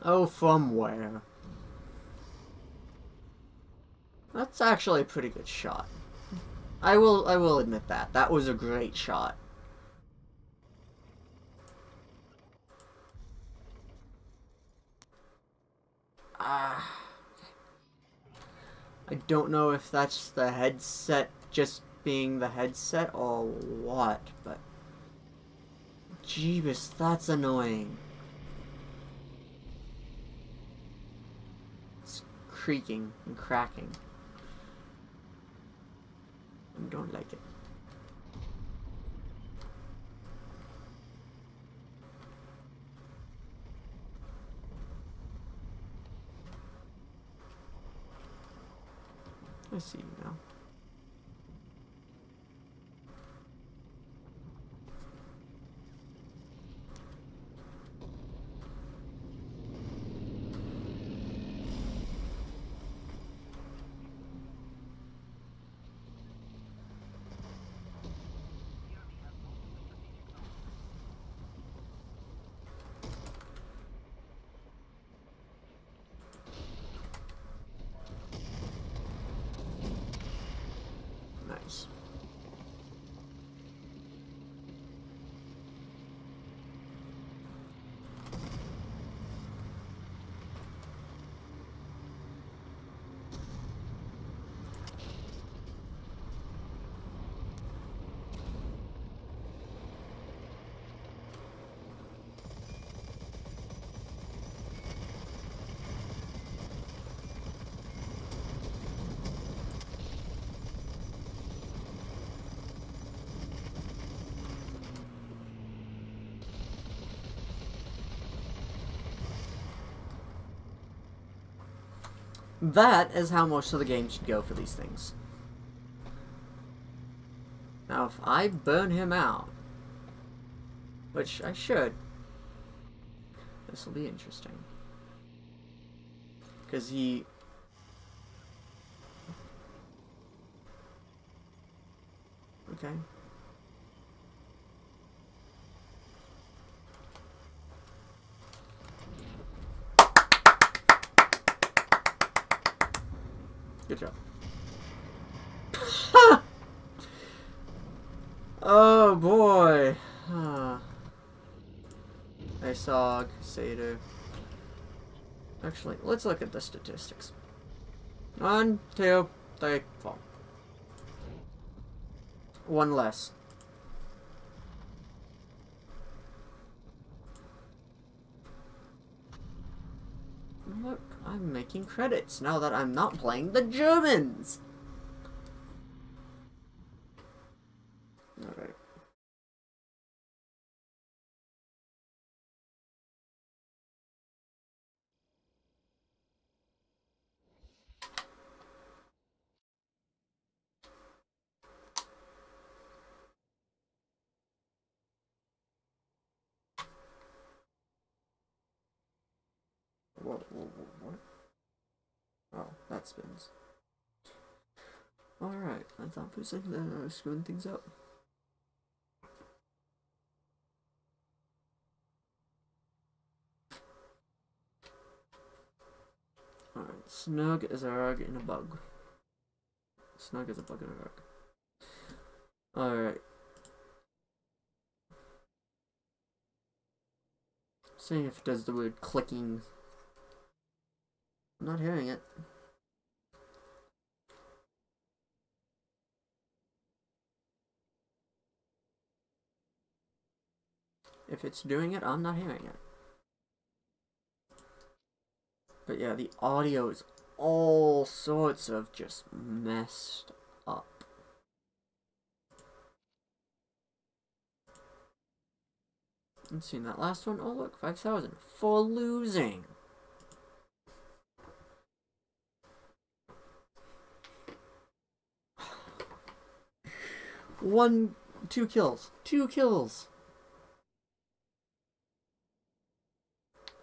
Oh, from where? That's actually a pretty good shot. I will admit that. That was a great shot. I don't know if that's the headset just being the headset or what, but Jeebus, that's annoying. It's creaking and cracking. I don't like it. I see you now. Nice. That is how most of the game should go for these things. Now, if I burn him out, which I should, this will be interesting. Because he... Okay. Good job. Oh boy. I saw Crusader. Actually, let's look at the statistics. 1, 2, 3, 4. One less. Look, I'm making credits now that I'm not playing the Germans! Alright. What? Oh, that spins. Alright, I thought for a second that I was screwing things up. Alright, snug as a rug in a bug. Snug as a bug in a rug. Alright. Seeing if it does the weird clicking. I'm not hearing it. If it's doing it, I'm not hearing it. But yeah, the audio is all sorts of just messed up. Let's see, that last one. Oh look, 5,000 for losing. Two kills. 2 kills.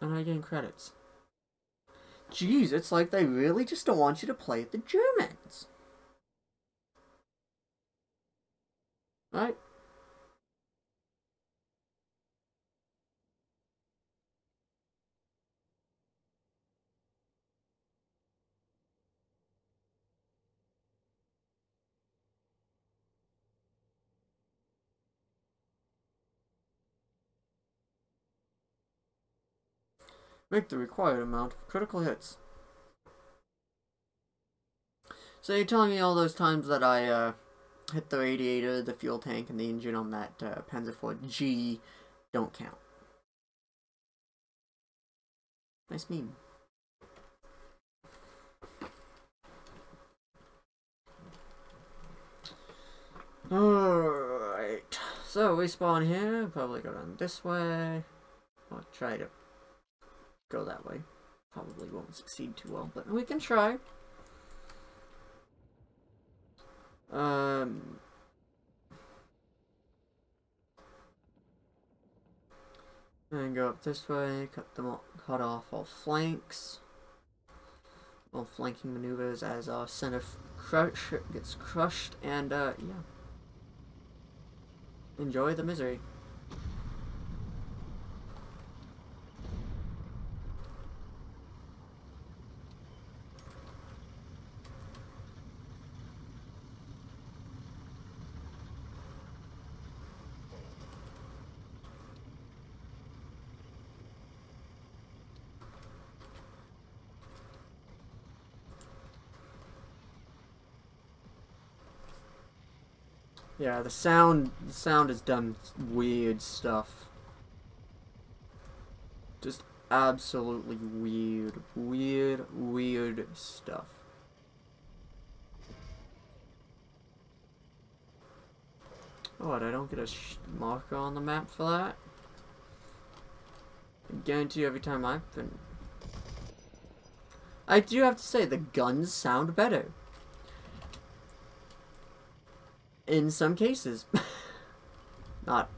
And I gain credits. Jeez, it's like they really just don't want you to play the Germans. Right? Make the required amount of critical hits. So you're telling me all those times that I hit the radiator, the fuel tank, and the engine on that Panzerford G don't count. Nice meme. Alright. So we spawn here, probably go down this way. I'll try to go that way. Probably won't succeed too well, but we can try. And go up this way, cut off all flanks. All flanking maneuvers as our center gets crushed, and yeah. Enjoy the misery. Yeah, the sound has done weird stuff. Just absolutely weird stuff. What, I don't get a marker on the map for that? I guarantee you every time I've been... I do have to say, the guns sound better. In some cases. Not,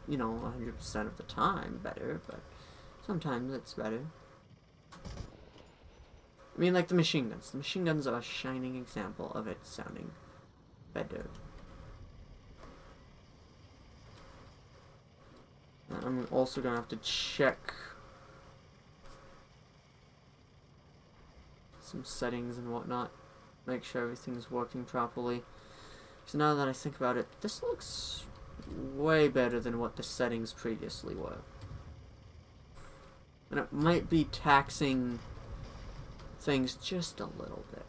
you know, 100% of the time better, but sometimes it's better. I mean, like the machine guns. The machine guns are a shining example of it sounding better. I'm also gonna have to check some settings and whatnot. Make sure everything's working properly. So now that I think about it, this looks way better than what the settings previously were. And it might be taxing things just a little bit.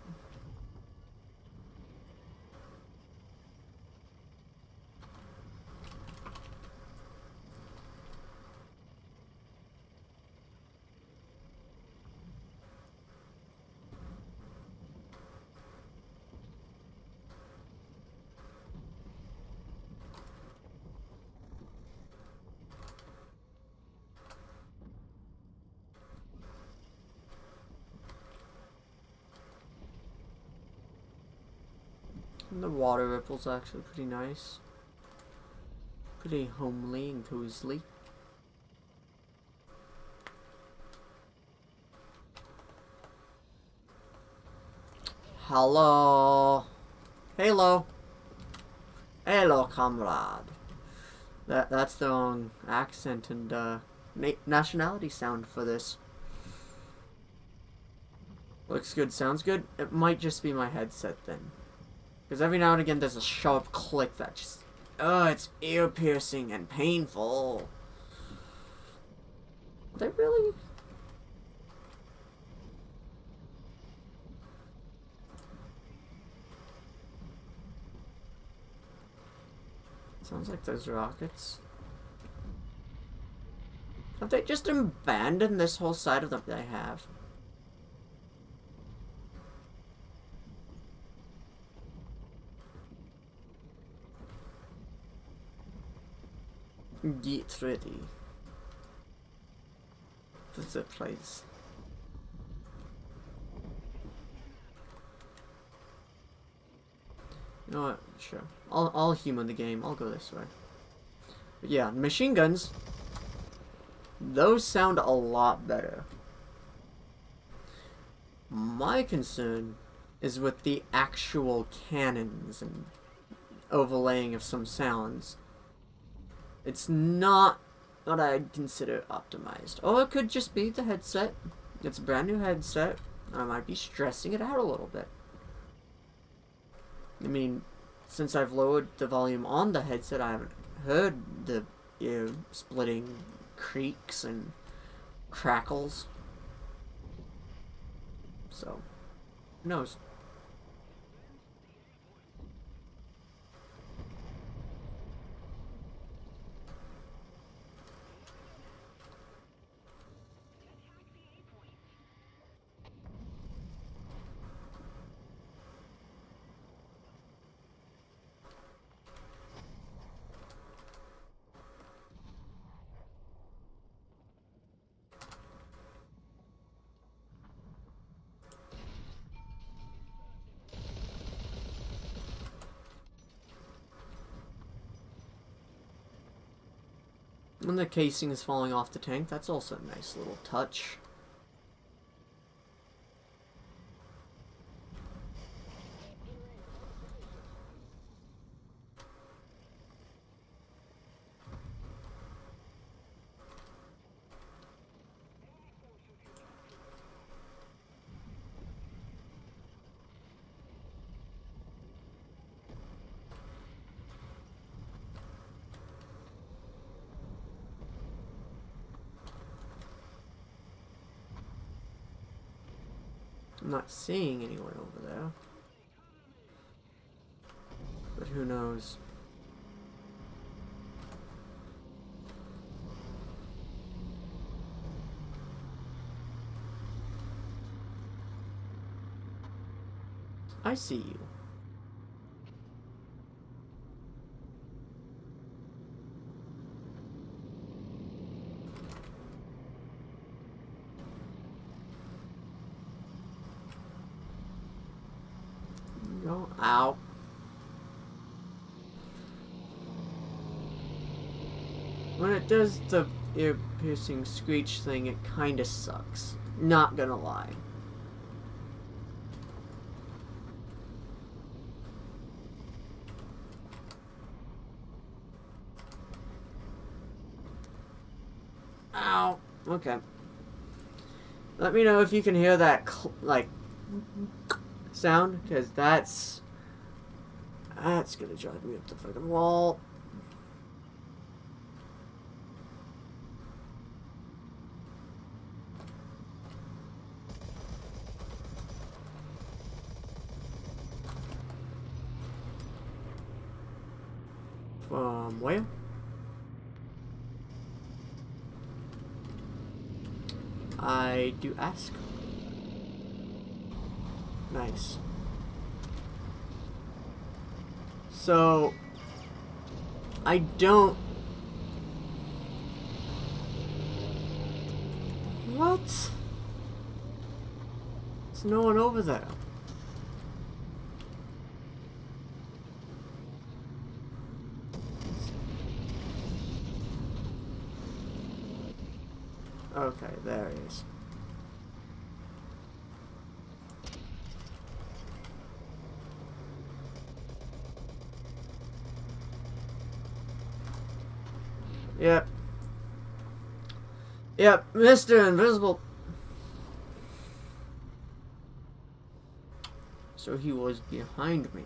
And the water ripples are actually pretty nice. Pretty homely and cozy. Hello. Hello. Hello, comrade. That's the wrong accent and nationality sound for this. Looks good, sounds good. It might just be my headset then. Because every now and again there's a sharp click that just... Oh, it's ear-piercing and painful. They really... Sounds like those rockets. Have they just abandoned this whole side of them they have? Get ready for the place. You know what? Sure. I'll human the game. I'll go this way. But yeah, machine guns. Those sound a lot better. My concern is with the actual cannons and overlaying of some sounds. It's not what I'd consider optimized. Or it could just be the headset. It's a brand new headset. I might be stressing it out a little bit. I mean, since I've lowered the volume on the headset, I haven't heard the ear-splitting creaks and crackles. So, who knows? When the casing is falling off the tank, that's also a nice little touch. I'm not seeing anyone over there. But who knows? I see you. Go out. When it does the ear-piercing screech thing, it kinda sucks. Not gonna lie. Ow. Okay. Let me know if you can hear that, like, sound, because that's gonna drive me up the fucking wall. From where? I do ask. Nice. So, I don't... What? There's no one over there. Okay, there he is. Yep. Yep, Mr. Invisible. So he was behind me.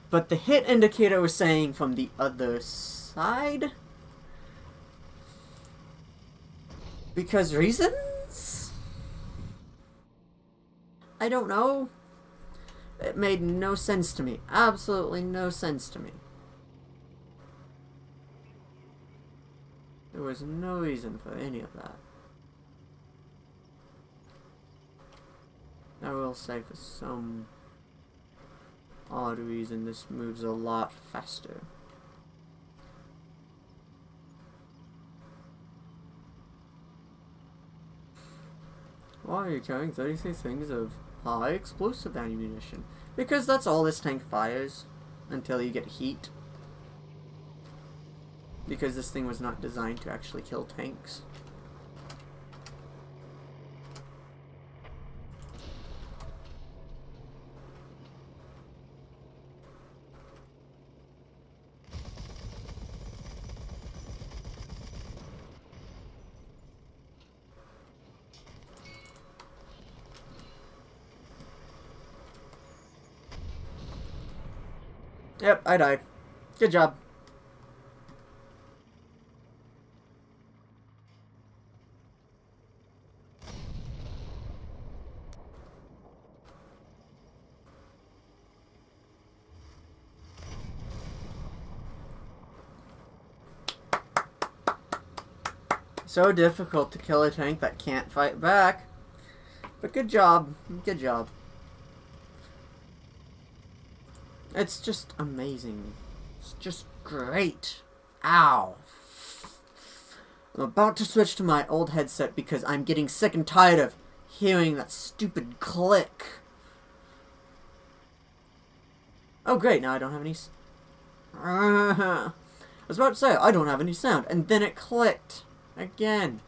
But the hit indicator was saying from the other side? Because reasons? I don't know. It made no sense to me. Absolutely no sense to me. There was no reason for any of that. I will say for some odd reason this moves a lot faster. Why are you carrying 33 things of high explosive ammunition? Because that's all this tank fires until you get heat. Because this thing was not designed to actually kill tanks. Yep, I died. Good job. So difficult to kill a tank that can't fight back. But good job. Good job. It's just amazing. It's just great. Ow. I'm about to switch to my old headset because I'm getting sick and tired of hearing that stupid click. Oh great, now I don't have any... I was about to say, I don't have any sound, and then it clicked. Again.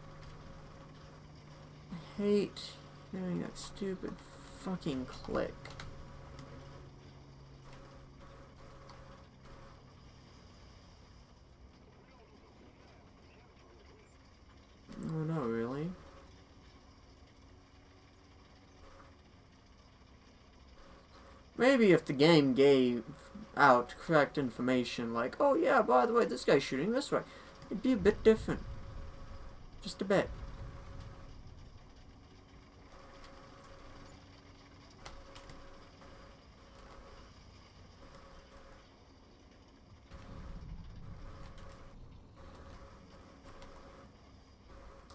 I hate hearing that stupid fucking click. Oh no, really? Maybe if the game gave out correct information, like, oh yeah, by the way, this guy's shooting this way, it'd be a bit different. Just a bit.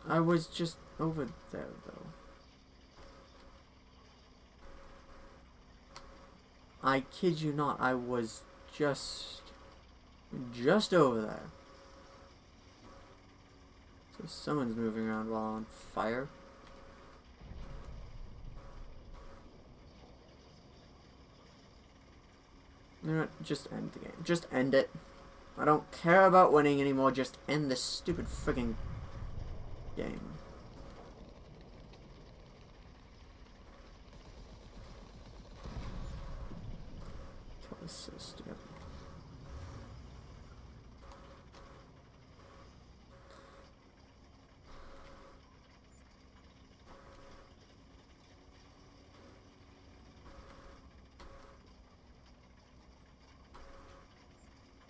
I was just over there, though. I kid you not, I was just over there. So someone's moving around while on fire. You know what? Just end the game. Just end it. I don't care about winning anymore. Just end this stupid friggin' game. Kill assist, yep.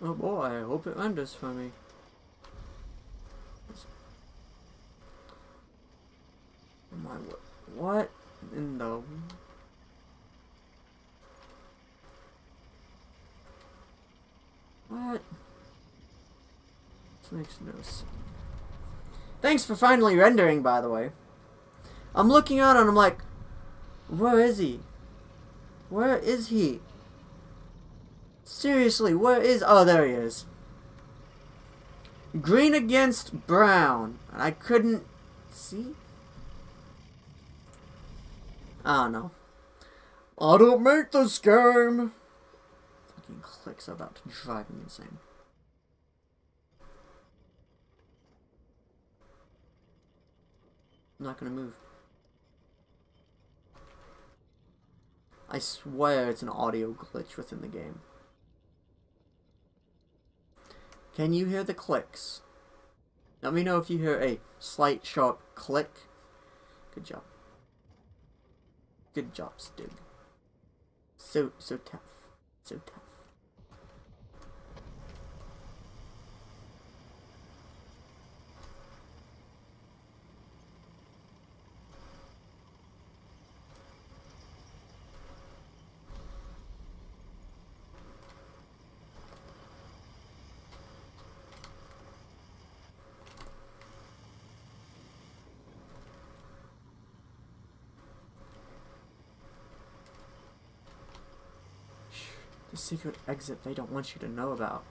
Oh boy, I hope it renders for me. My what in the... What? What? This makes no sense. Thanks for finally rendering, by the way. I'm looking out and I'm like, where is he? Where is he? Seriously, where is... Oh, there he is. Green against brown. And I couldn't... See? I don't know. I don't make this game. Fucking clicks are about to drive me insane. I'm not gonna move. I swear it's an audio glitch within the game. Can you hear the clicks? Let me know if you hear a slight sharp click. Good job. Good job, Stig. So tough. So tough. The secret exit they don't want you to know about.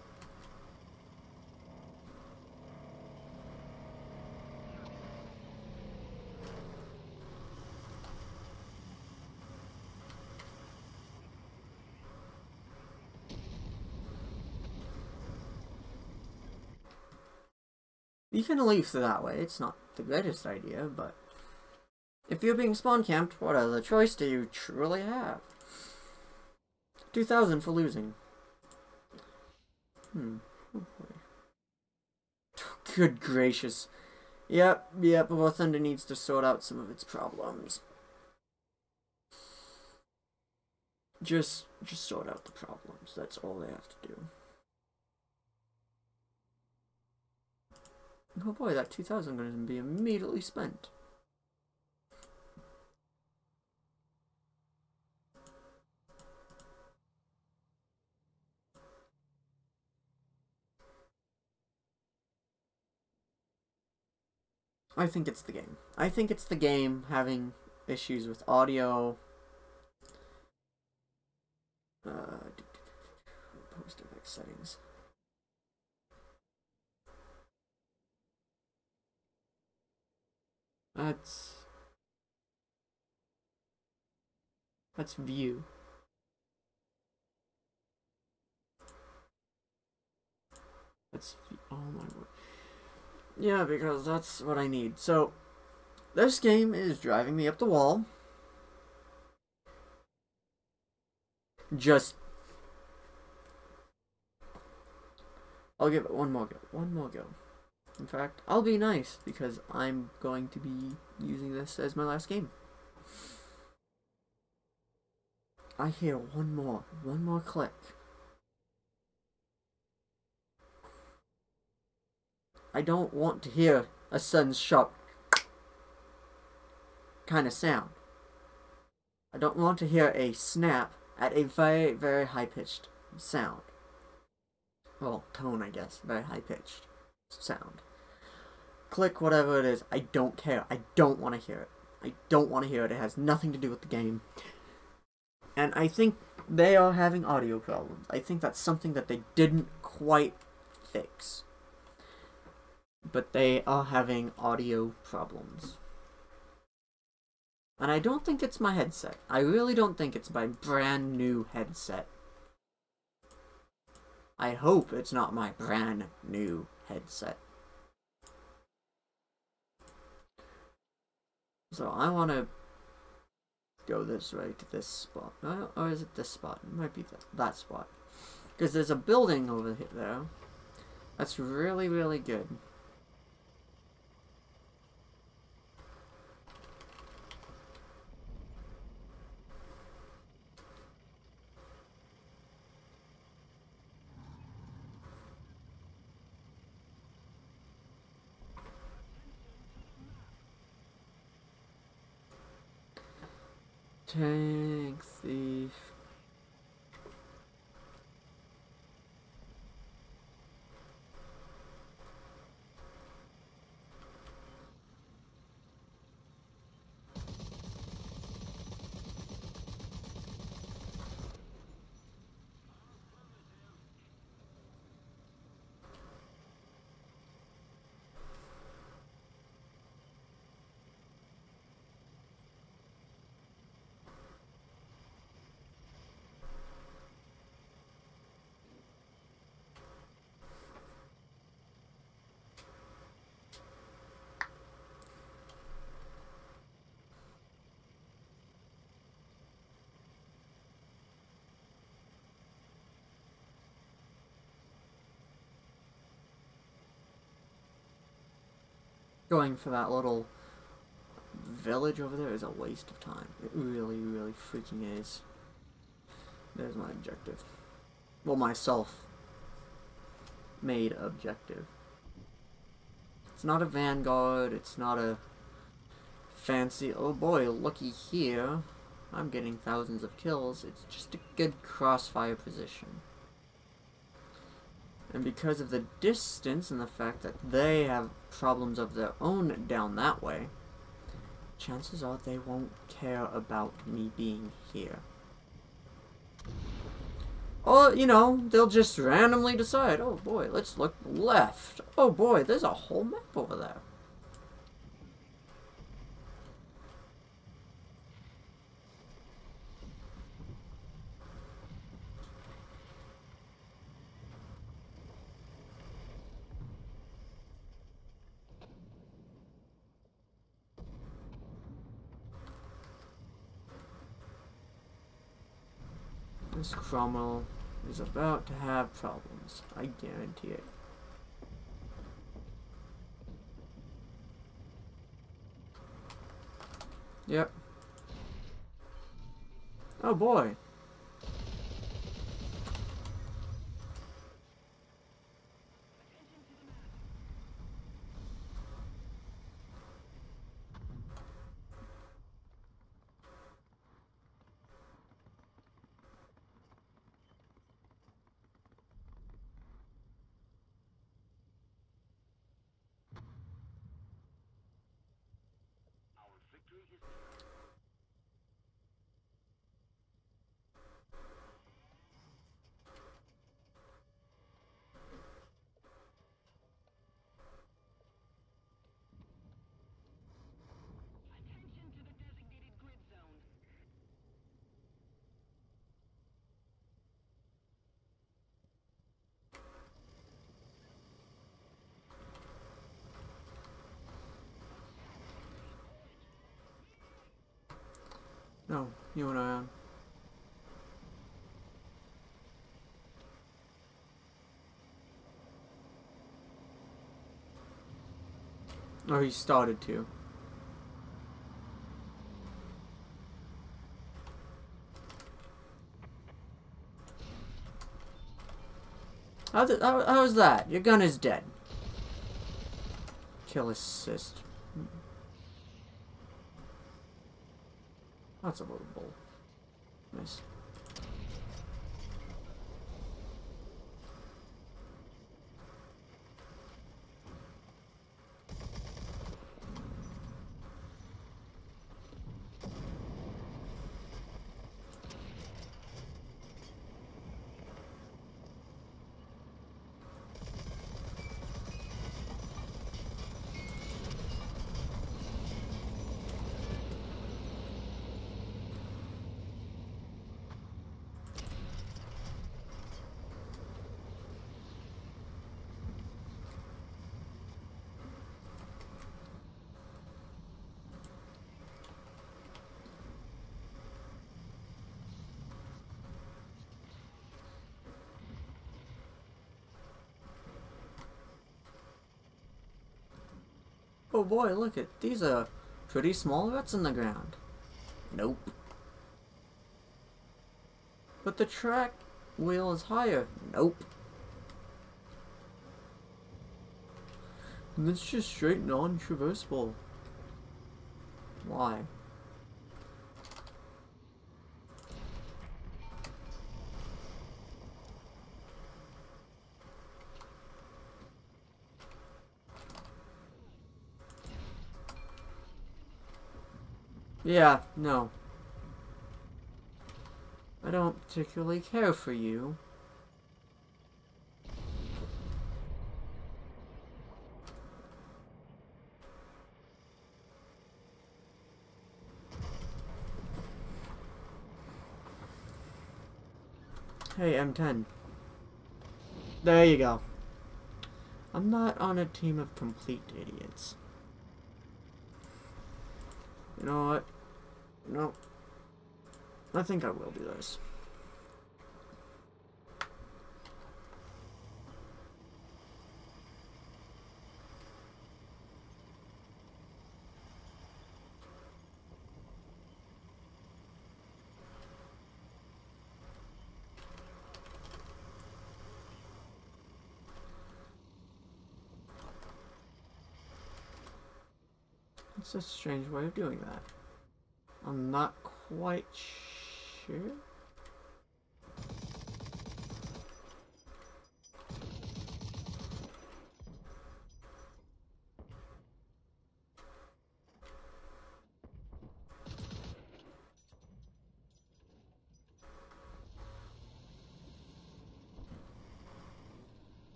You can leave through that way. It's not the greatest idea, but if you're being spawn camped, what other choice do you truly have? 2,000 for losing. Oh boy. Good gracious. Yep, War Thunder needs to sort out some of its problems. Just sort out the problems. That's all they have to do. Oh boy, that 2,000 is going to be immediately spent. I think it's the game. I think it's the game having issues with audio. Post effect settings. That's view. Oh my word. Yeah, because that's what I need. So, this game is driving me up the wall. I'll give it one more go. One more go. In fact, I'll be nice because I'm going to be using this as my last game. I hear one more click. I don't want to hear a sudden sharp kind of sound. I don't want to hear a snap at a very, very high-pitched sound. Well, tone, I guess. Very high-pitched sound. Click whatever it is. I don't care. I don't want to hear it. I don't want to hear it. It has nothing to do with the game. And I think they are having audio problems. I think that's something that they didn't quite fix. But they are having audio problems. And I don't think it's my headset. I really don't think it's my brand new headset. I hope it's not my brand new headset. So I want to go this way to this spot. Or is it this spot? It might be that spot. Because there's a building over there. That's really, really good. Tank thief. Going for that little village over there is a waste of time. It really, really freaking is. There's my objective. Well, my self-made objective. It's not a vanguard, it's not a fancy, oh boy, looky here, I'm getting thousands of kills. It's just a good crossfire position. And because of the distance and the fact that they have problems of their own down that way, chances are they won't care about me being here. Or, you know, they'll just randomly decide, oh boy, let's look left. Oh boy, there's a whole map over there. This Cromwell is about to have problems. I guarantee it. Yep. Oh boy. No, you and I. Oh, he started to. How's that? Your gun is dead. Kill assist. That's a little bull. Nice. Oh boy, look at these are pretty small ruts in the ground. Nope. But the track wheel is higher. Nope. And it's just straight non-traversable. Why? Yeah, no. I don't particularly care for you. Hey, M10. There you go. I'm not on a team of complete idiots. You know what? No. I think I will do this. It's a strange way of doing that. I'm not quite sure.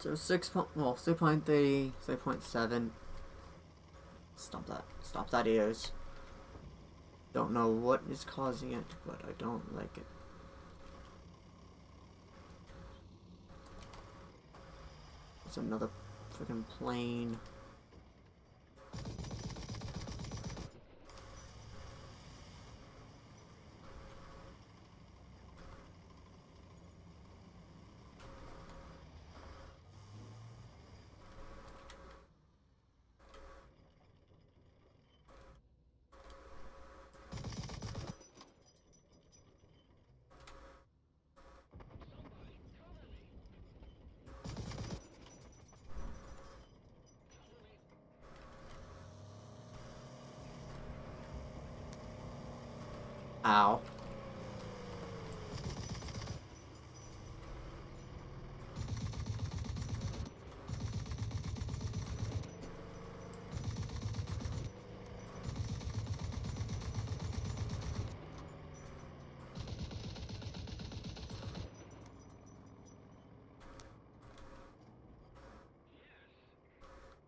So 6.3, 6.7. Stop that ears. Don't know what is causing it, but I don't like it. It's another freaking plane. Ow.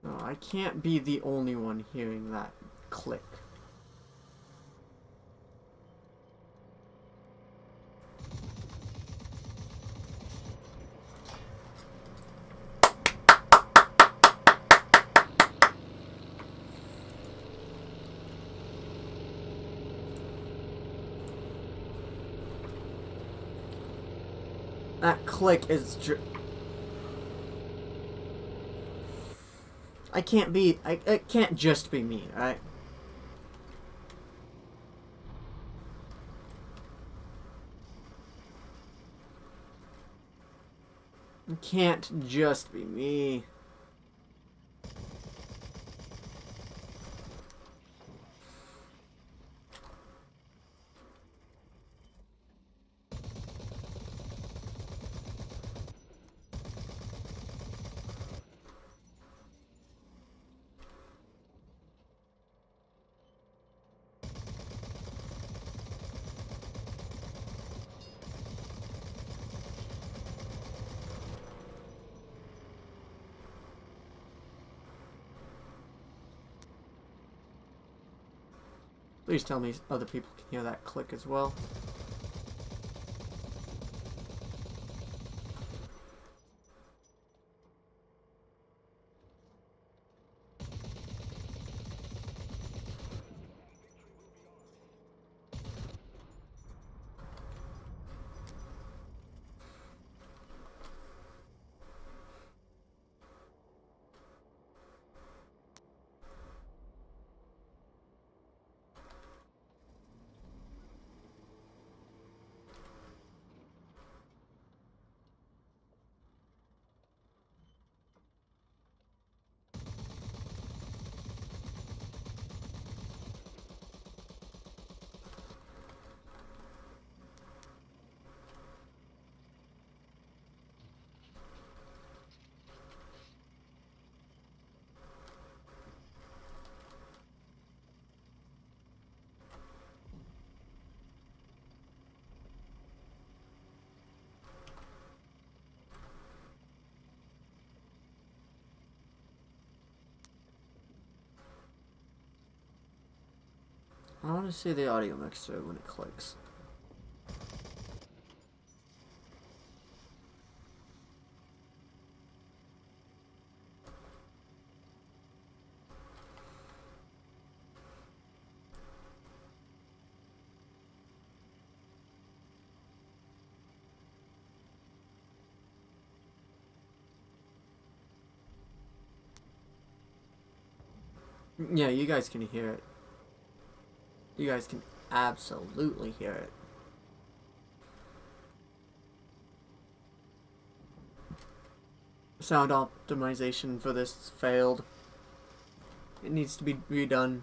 No, I can't be the only one hearing that click. That click is I can't be, it can't just be me, right? It can't just be me. Please tell me other people can hear that click as well. I want to see the audio mixer when it clicks. Yeah, you guys can hear it. You guys can absolutely hear it. Sound optimization for this failed. It needs to be redone.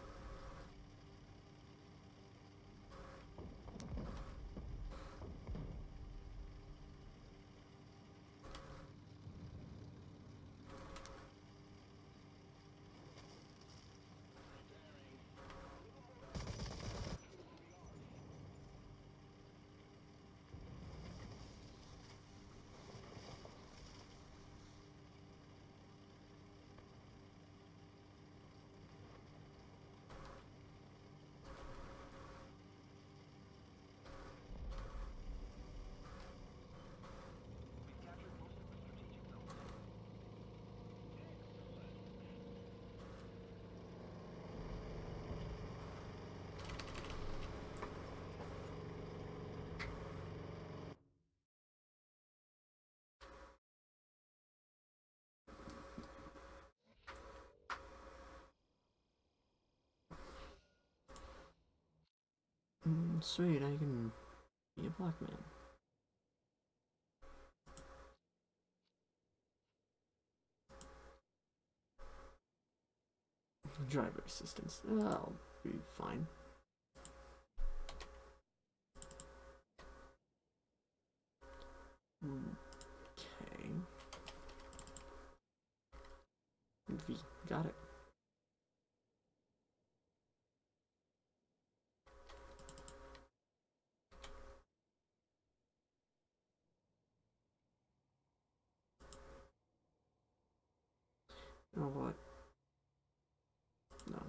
Sweet, I can be a black man. Driver assistance. I'll be fine. Okay. We got it. You know what? No.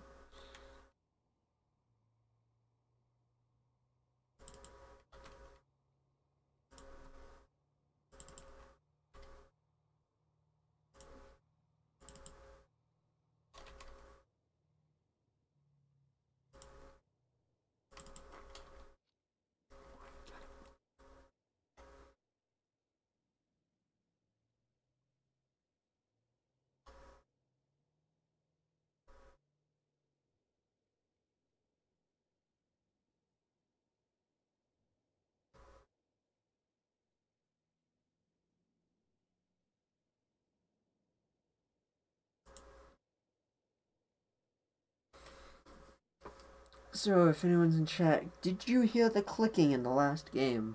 So, if anyone's in chat, did you hear the clicking in the last game?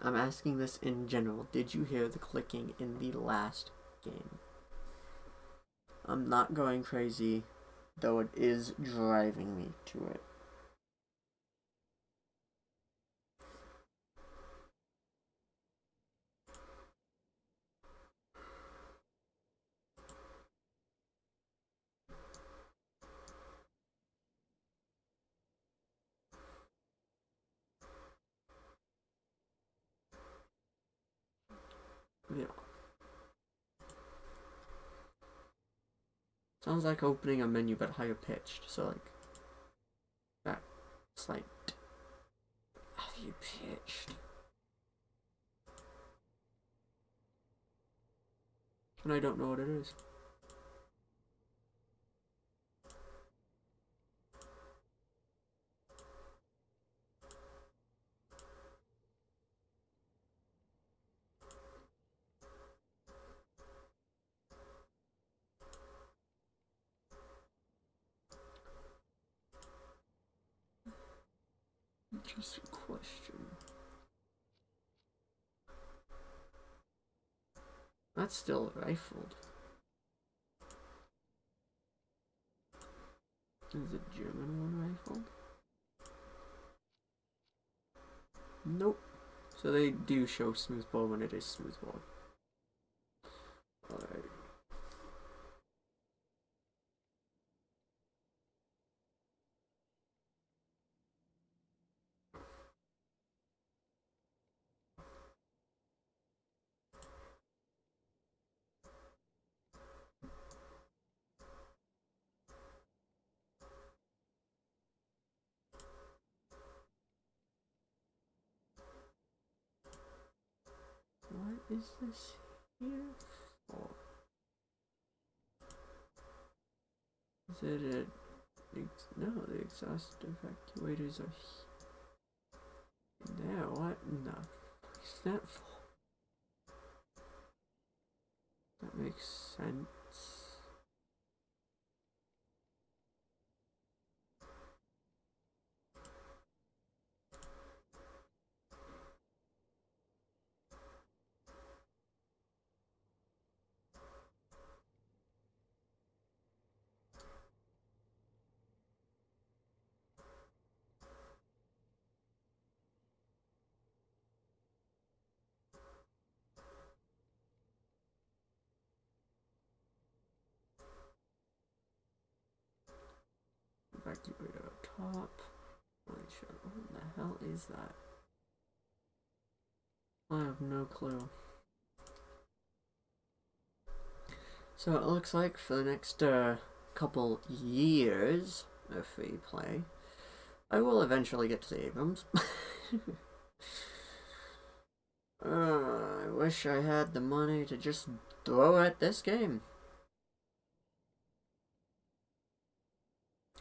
I'm asking this in general. Did you hear the clicking in the last game? I'm not going crazy, though it is driving me to it. Yeah. Sounds like opening a menu but higher pitched, so like that slight heavy pitched. And I don't know what it is. Interesting question. That's still rifled. Is the German one rifled? Nope. So they do show smoothbore when it is smoothbore. Alright. What is this here for? it no, the exhaust evacuators are there. What in the fuck is that for? That makes sense. Evacuator up top. Not sure what the hell is that. I have no clue. So it looks like for the next couple years of free play, I will eventually get to the Abrams. I wish I had the money to just throw at this game.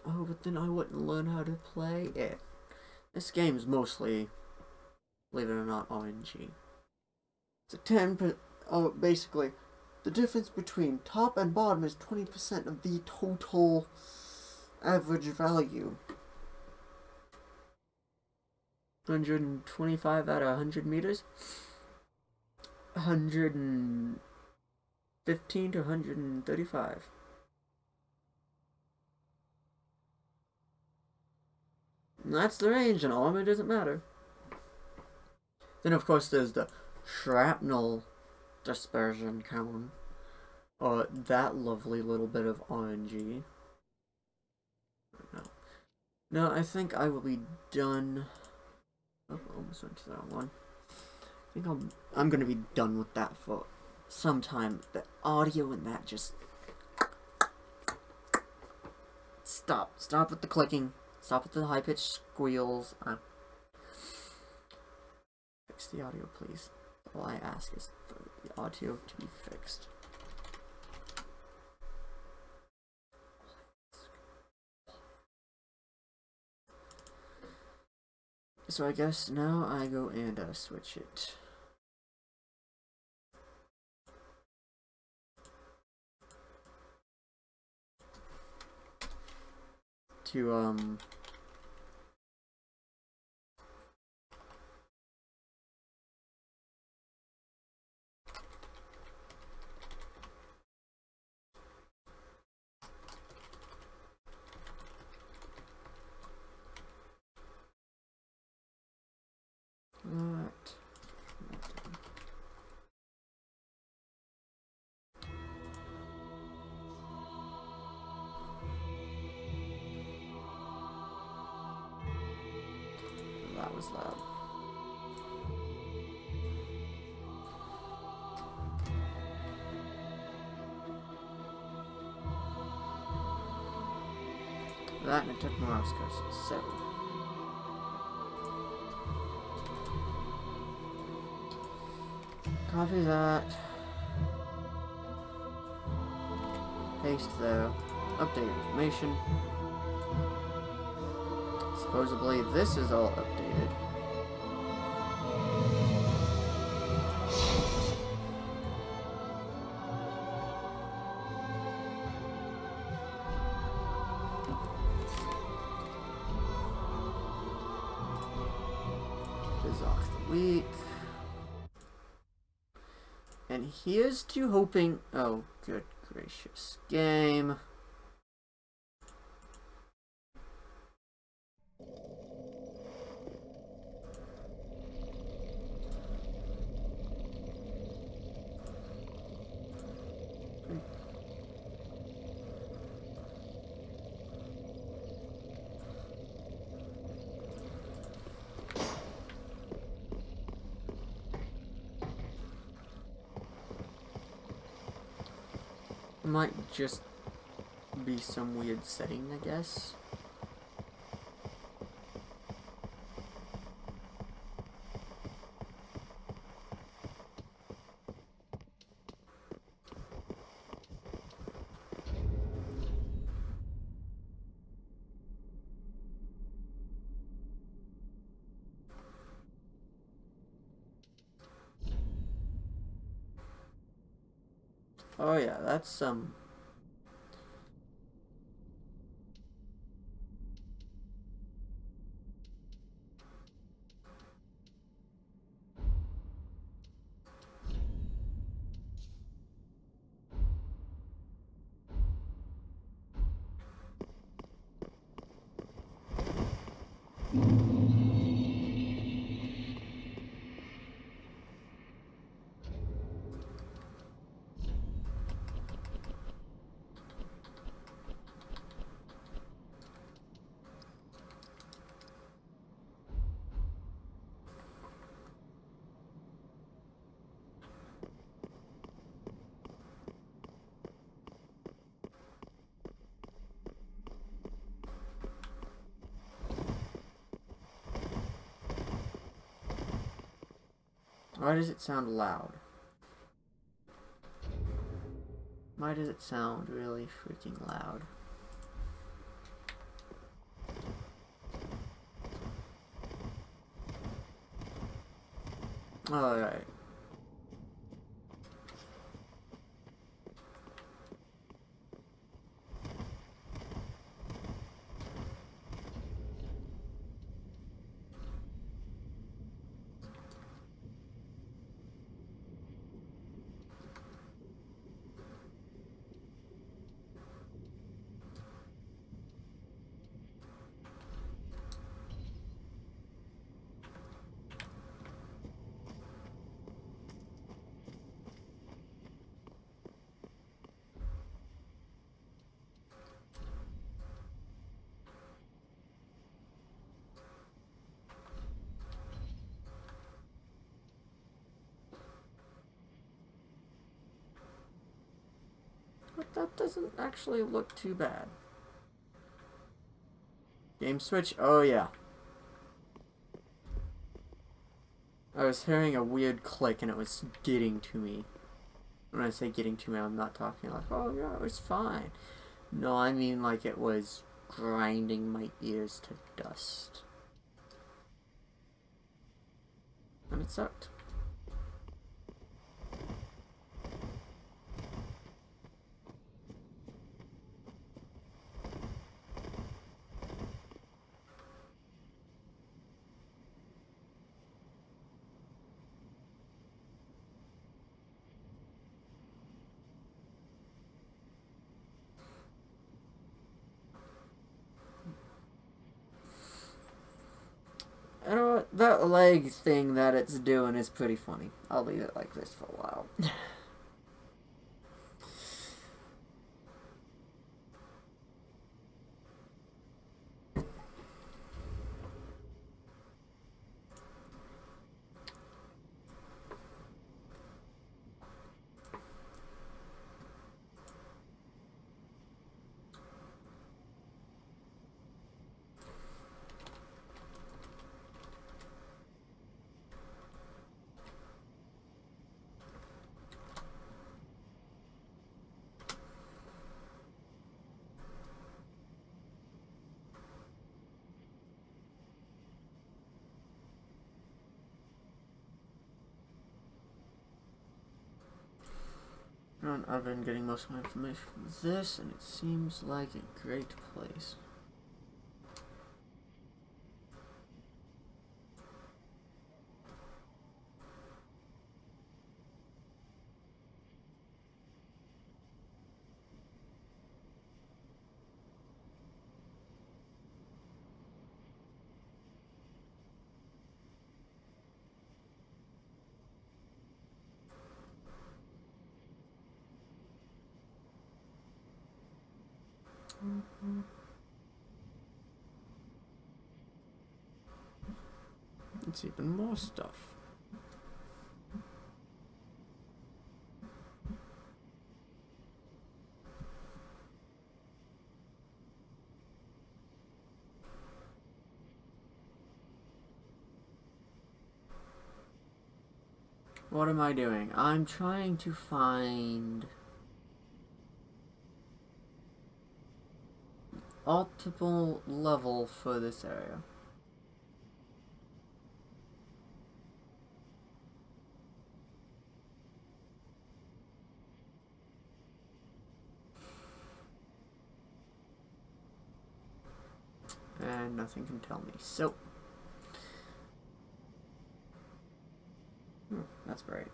Oh, but then I wouldn't learn how to play it. This game's mostly, believe it or not, RNG. It's a 10%, oh, basically, the difference between top and bottom is 20% of the total average value. 125 out of 100 meters. 115 to 135. And that's the range, and all of it doesn't matter. Then, of course, there's the shrapnel dispersion cone. Or that lovely little bit of RNG. No, I think I will be done. Oh, almost went to that one. I think I'm gonna be done with that for some time. The audio and that just stop with the clicking. Stop with the high-pitched squeals. Fix the audio, please. All I ask is for the audio to be fixed. So I guess now I go and switch it to that was loud. That and it took more Oscars, so. Copy that. Paste there. Update information. Supposedly this is all updated. Off the week. And here's to hoping. Oh, good gracious game. Might just be some weird setting, I guess. Oh yeah, that's why does it sound loud? Why does it sound really freaking loud? Alright. But that doesn't actually look too bad. Game switch? Oh yeah. I was hearing a weird click and it was getting to me. When I say getting to me, I'm not talking like, oh yeah, it was fine. No, I mean like it was grinding my ears to dust. And it sucked. You know what? That leg thing that it's doing is pretty funny. I'll leave it like this for a while. I've been getting most of my information from this, and it seems like a great place. It's even more stuff. What am I doing? I'm trying to find optimal level for this area. and nothing can tell me. So, that's great.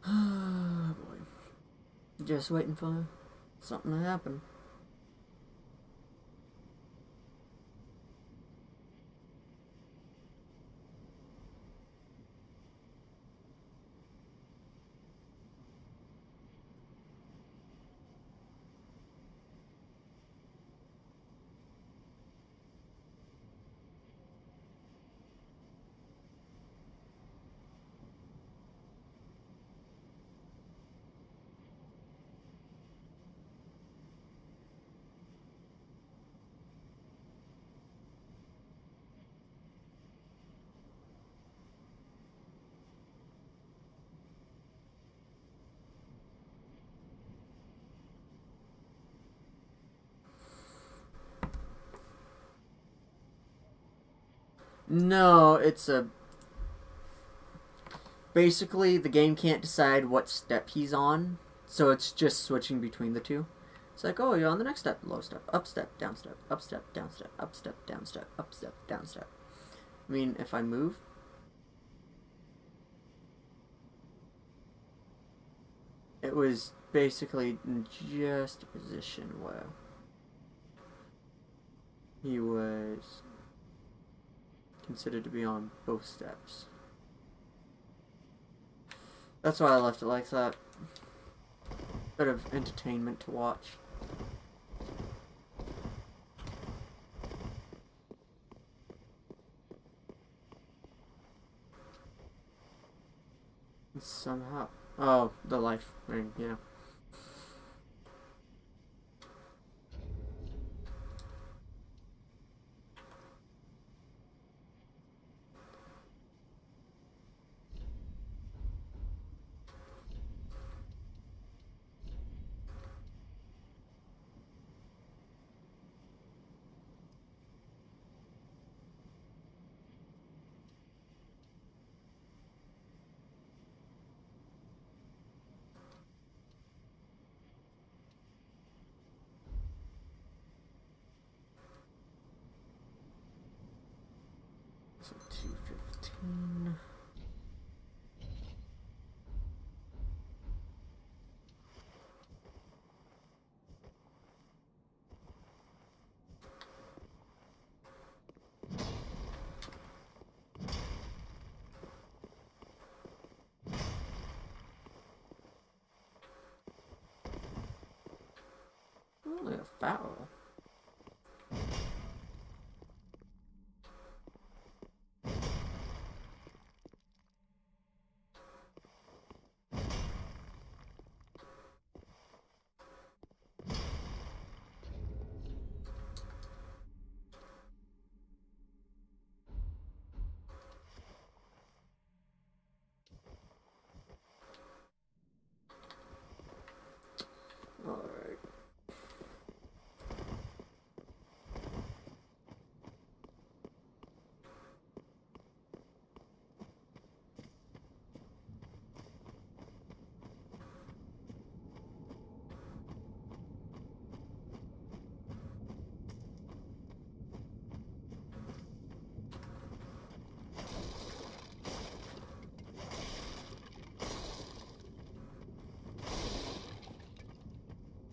Oh boy. Just waiting for something to happen. No, it's a... Basically, the game can't decide what step he's on, so it's just switching between the two. It's like, oh, you're on the next step, low step, up step, down step, up step, down step, up step, down step, up step, down step. I mean, if I move... It was basically in just a position where he was considered to be on both steps. That's why I left it like that. Bit of entertainment to watch. Somehow. Oh, the life ring, yeah. So 215. Only a foul. Alright.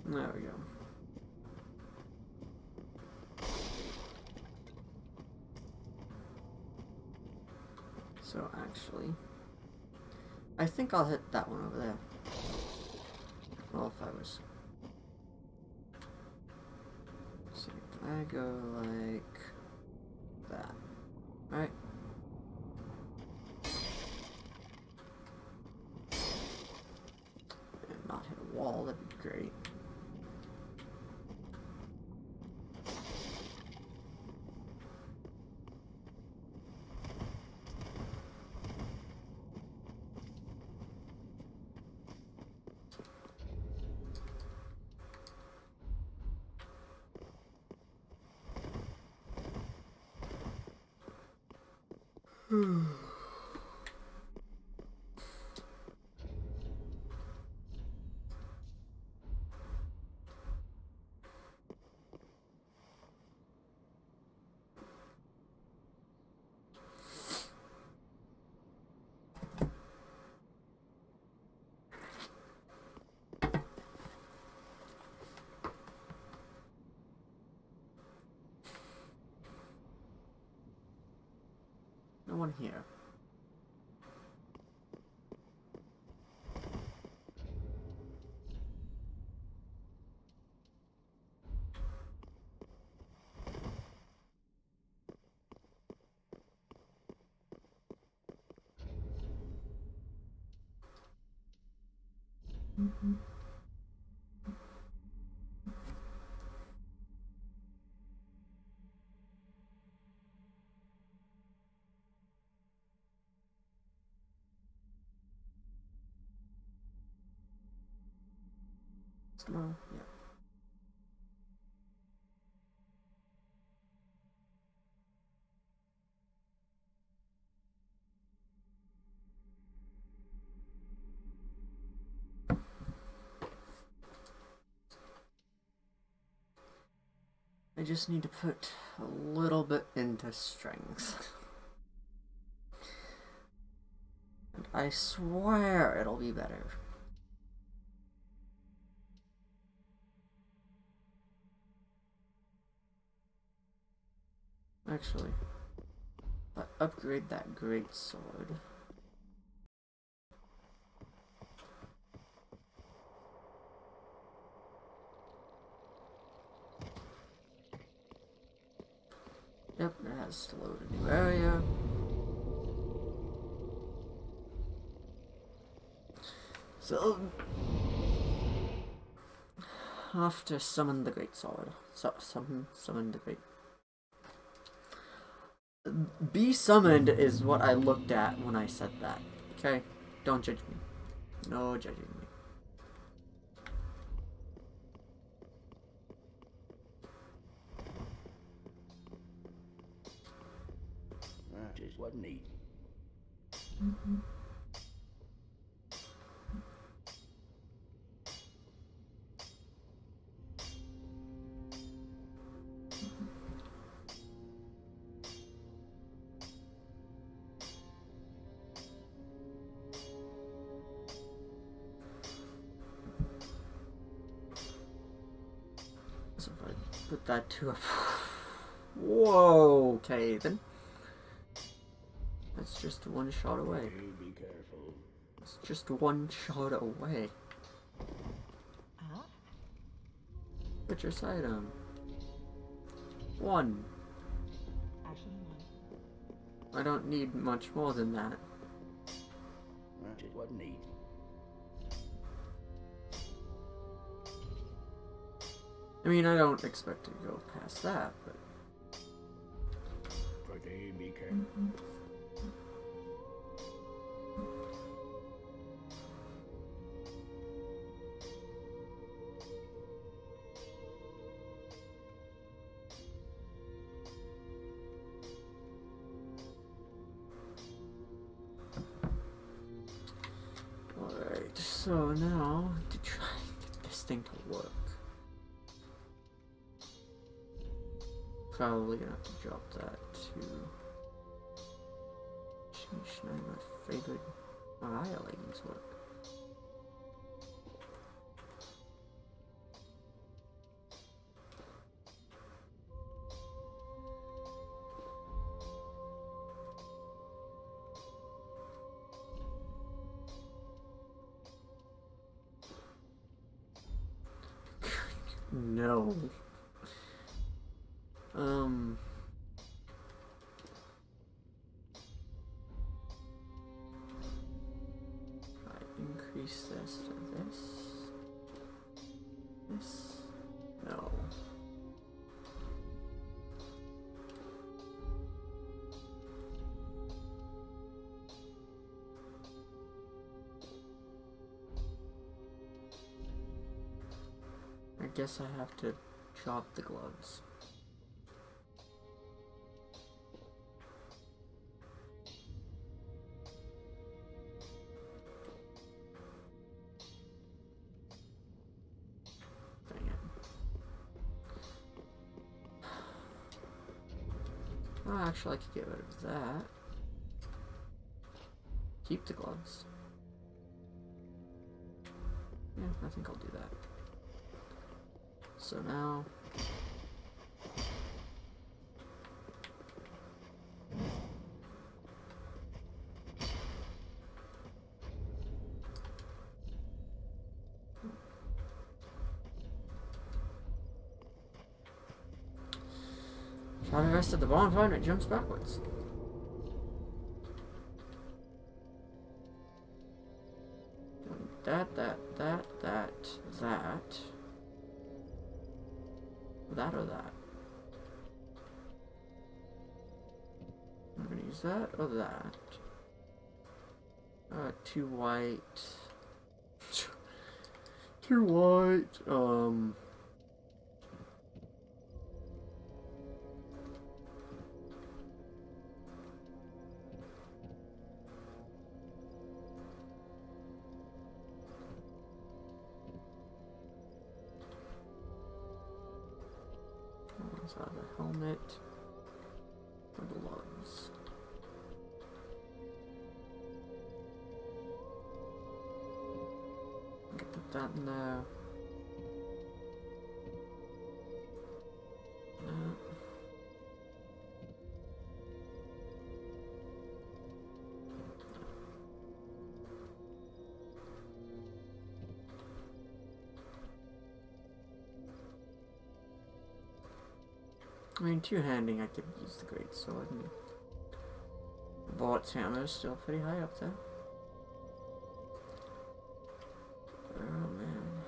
There we go. So actually, I think I'll hit that one over there. Well, if I was... Let's see, if I go like that, right? And not hit a wall, that'd be great. No one here. No, yeah. I just need to put a little bit into strings. And I swear it'll be better. Actually, if I upgrade that great sword. Yep, it has to load a new area. So, have to summon the great sword. Summon the great. Be summoned is what I looked at when I said that. Okay, don't judge me. No judging me. Just wasn't eating. So if I put that to a... Whoa, okay then. That's just one shot away. Be careful. It's just one shot away. Purchase item. One. I don't need much more than that. Just wasn't eating. I mean, I don't expect to go past that, but... Be careful. Alright, so now, to try and get this thing to work. Probably gonna have to drop that to... Sheesh, none of my favorite Mariah ladies work. No. I increase this to this. This. No. I guess I have to chop the gloves. Dang it. Oh, actually, I could get rid of that. Keep the gloves. Yeah, I think I'll do that. So now, try the rest of the bonfire and it jumps backwards. That. That or that? I'm gonna use that or that. 2 white. 2 white. Out of the helmet, the gloves. Put that in there. I mean, two-handing, I could use the great sword, and the bullet's hammer is still pretty high up there. Oh man.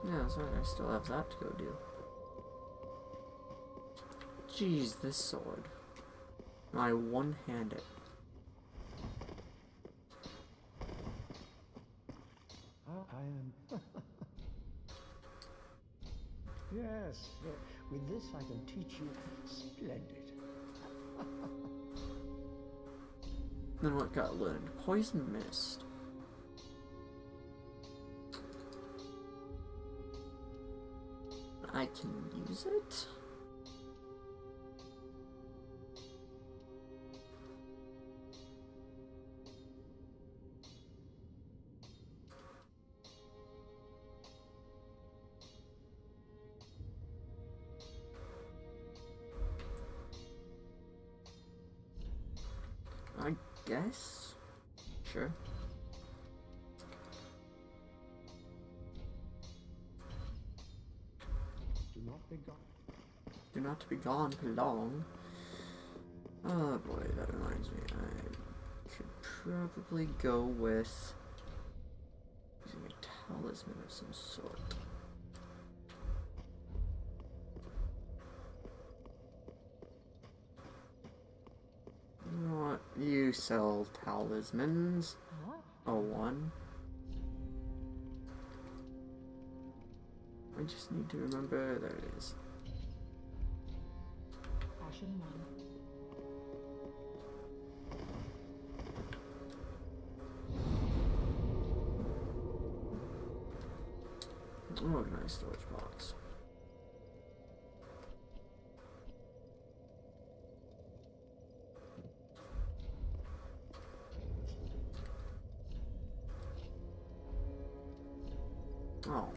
Yeah, that's right, I still have that to go do. Jeez, this sword. My one-handed. I am. Yes, with this I can teach you splendid. Then what got learned? Poison mist. I can use it? I guess. Sure. Do not be gone. Do not be gone for long. Oh boy, that reminds me. I could probably go with using a talisman of some sort. You know what? You sell talismans. Oh, one. I just need to remember. There it is. Passion 1. Organized storage box. Oh.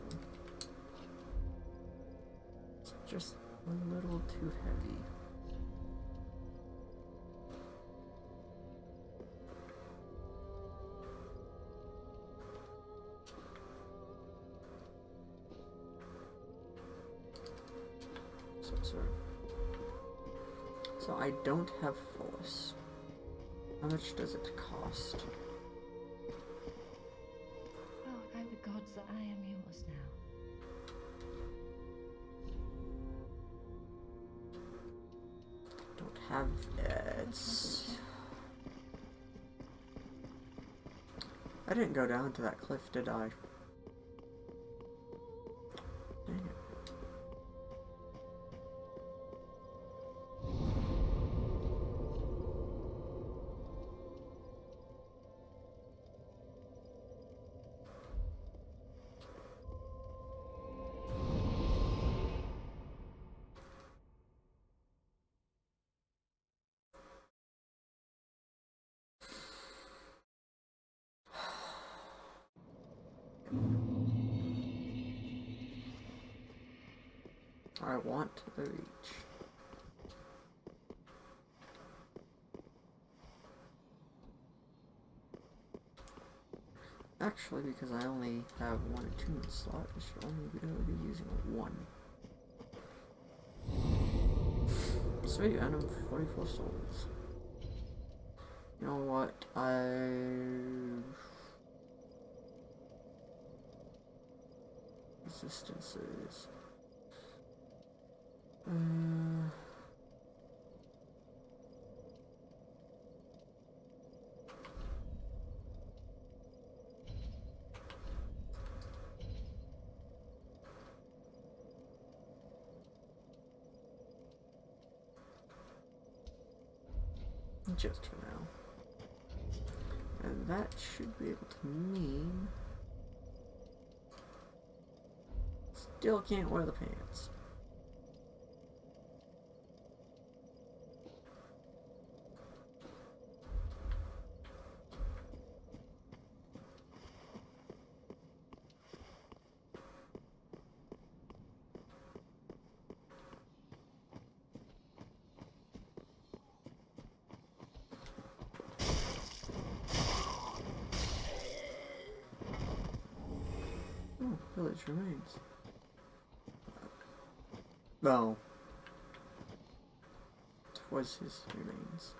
It's just a little too heavy. sorry. So I don't have force. How much does it cost? Oh, I the gods that I am yours now. Don't have it. I didn't go down to that cliff, did I? Dang it. I want the reach. Actually, because I only have one attunement slot, I should only really be using one. Sweet, and I'm 44 souls. You know what? Resistances. Just for now. And that should be able to mean... Still can't wear the pants. Oh, village remains. No. It was his remains.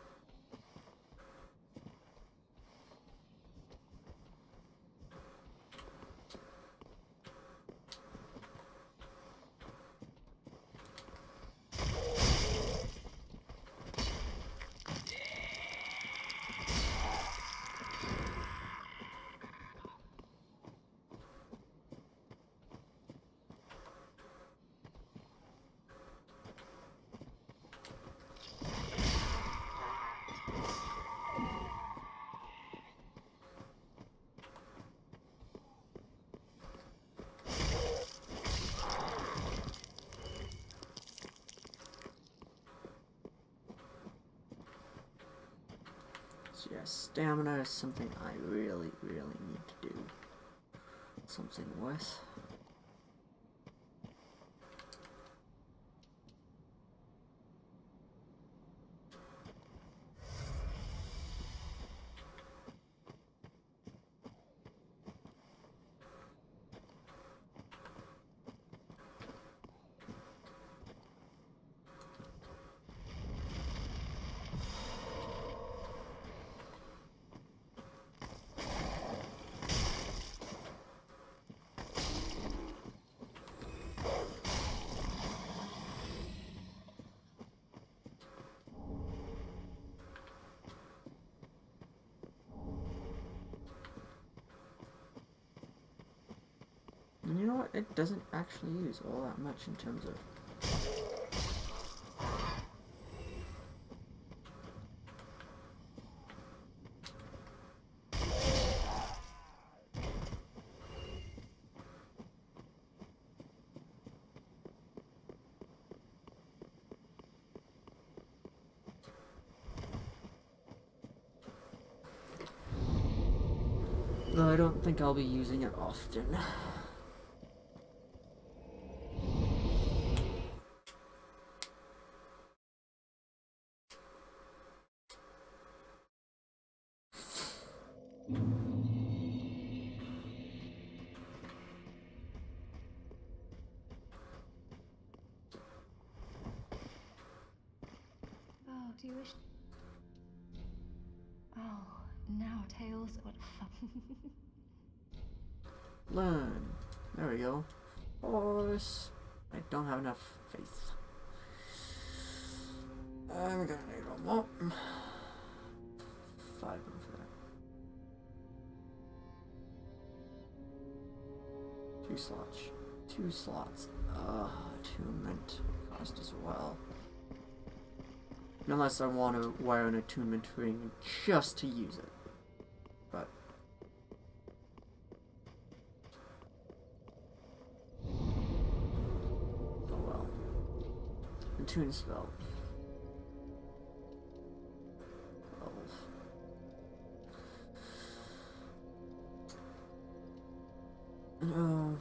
So yeah, stamina is something I really need to do something with. And you know what? It doesn't actually use all that much in terms of... Though I don't think I'll be using it often. do you wish? Oh, now tails. What fun. Learn. There we go. Horse. I don't have enough faith. I'm gonna need one more. 5 of them for that. 2 slots. 2 slots. Attunement cost as well. Unless I want to wear an attunement ring just to use it. But oh well. Attune spell. 12. No.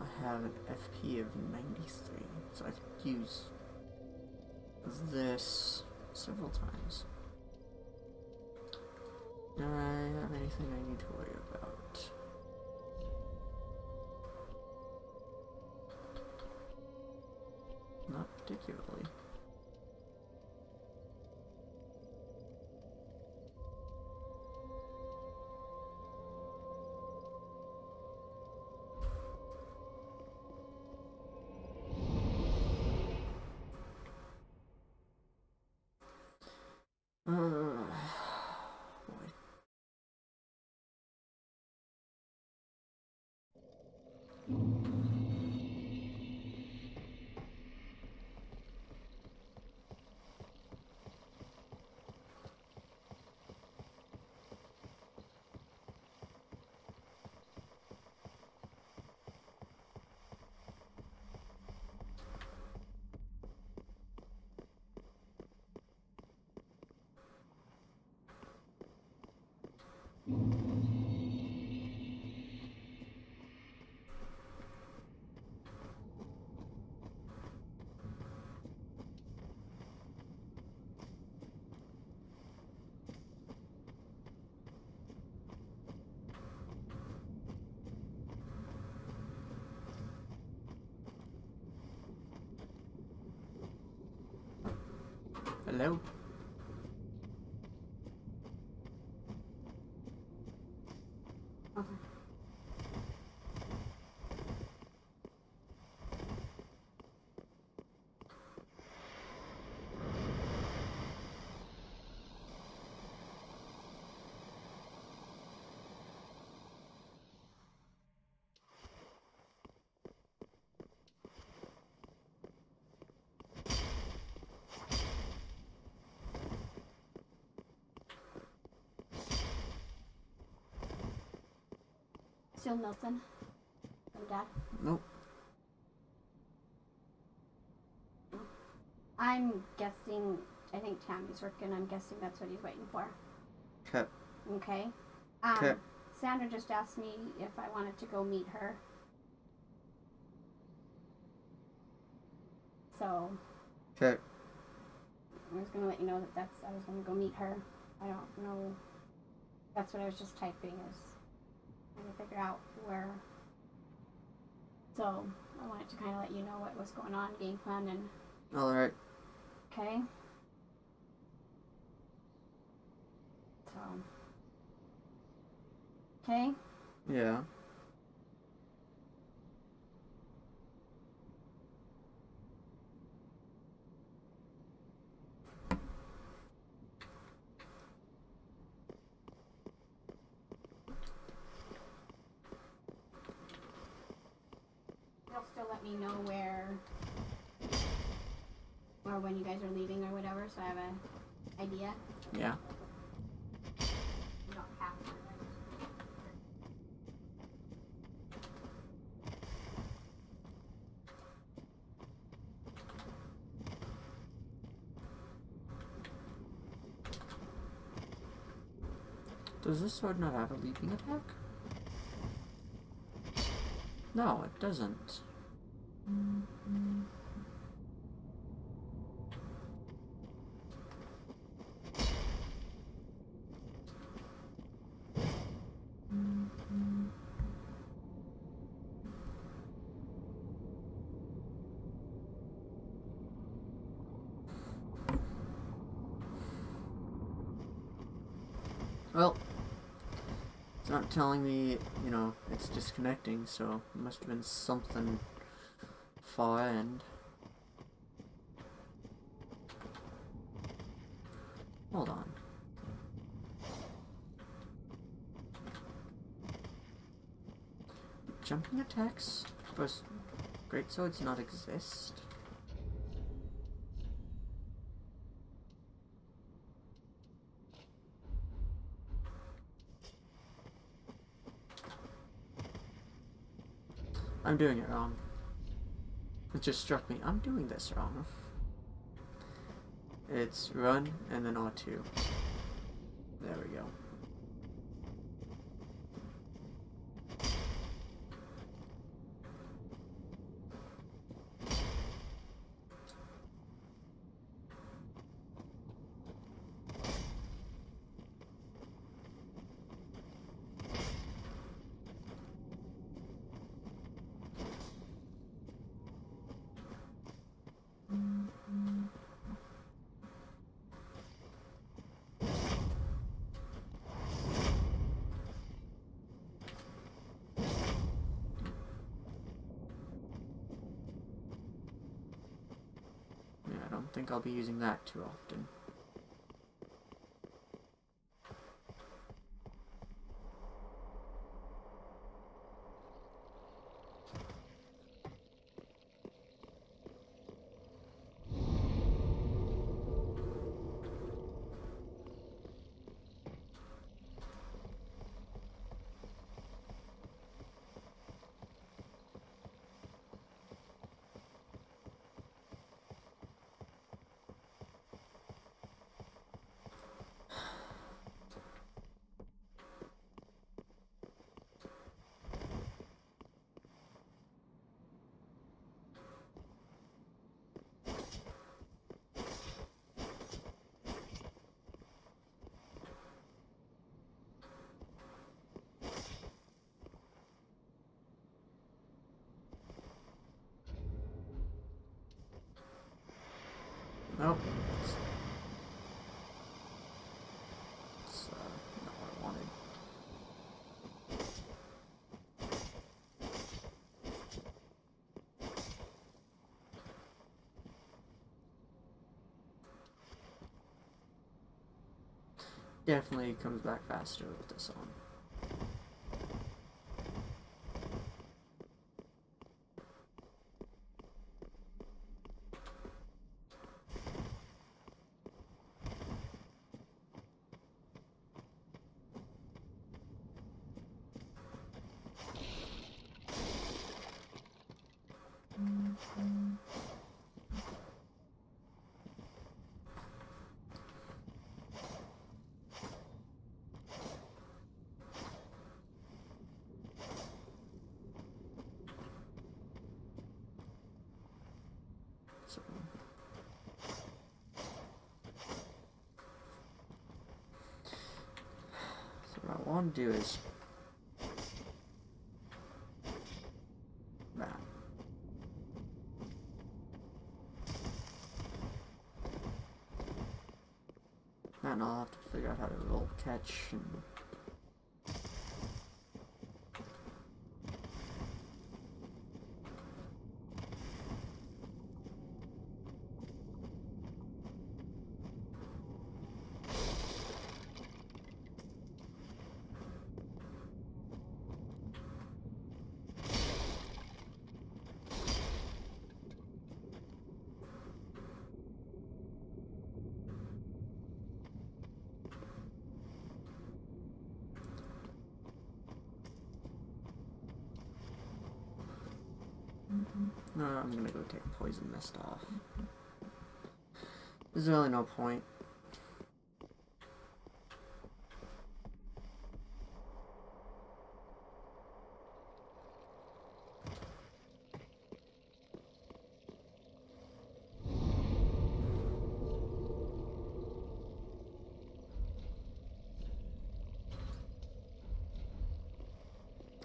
I have an FP of 93, so I could use this several times. Do I have anything I need to worry about? Not particularly. Boy. Hello? Okay. Still Milton? From Dad? Nope. I'm guessing, I think Tammy's working. I'm guessing that's what he's waiting for. Okay. Okay. Okay. Sandra just asked me if I wanted to go meet her. So. Okay. I was going to let you know that I was going to go meet her. I don't know. That's what I was just typing, is trying to figure out where. So I wanted to kind of let you know what was going on, game plan, and. Alright. Okay. So. Okay. Yeah. You'll still let me know where or when you guys are leaving or whatever, so I have an idea. Yeah. You don't have to. Does this sword not have a leaping attack? No, it doesn't. Well, it's not telling me, you know, it's disconnecting, so it must have been something far end. Hold on. Jumping attacks for great swords not exist? I'm doing it wrong. It just struck me. I'm doing this wrong. It's run and then R2. There we go. I don't think I'll be using that too often. Nope. It's not what I wanted. Definitely comes back faster with this on. So what I want to do is that. And I'll have to figure out how to roll catch and no, I'm gonna go take poison mist off. There's really no point.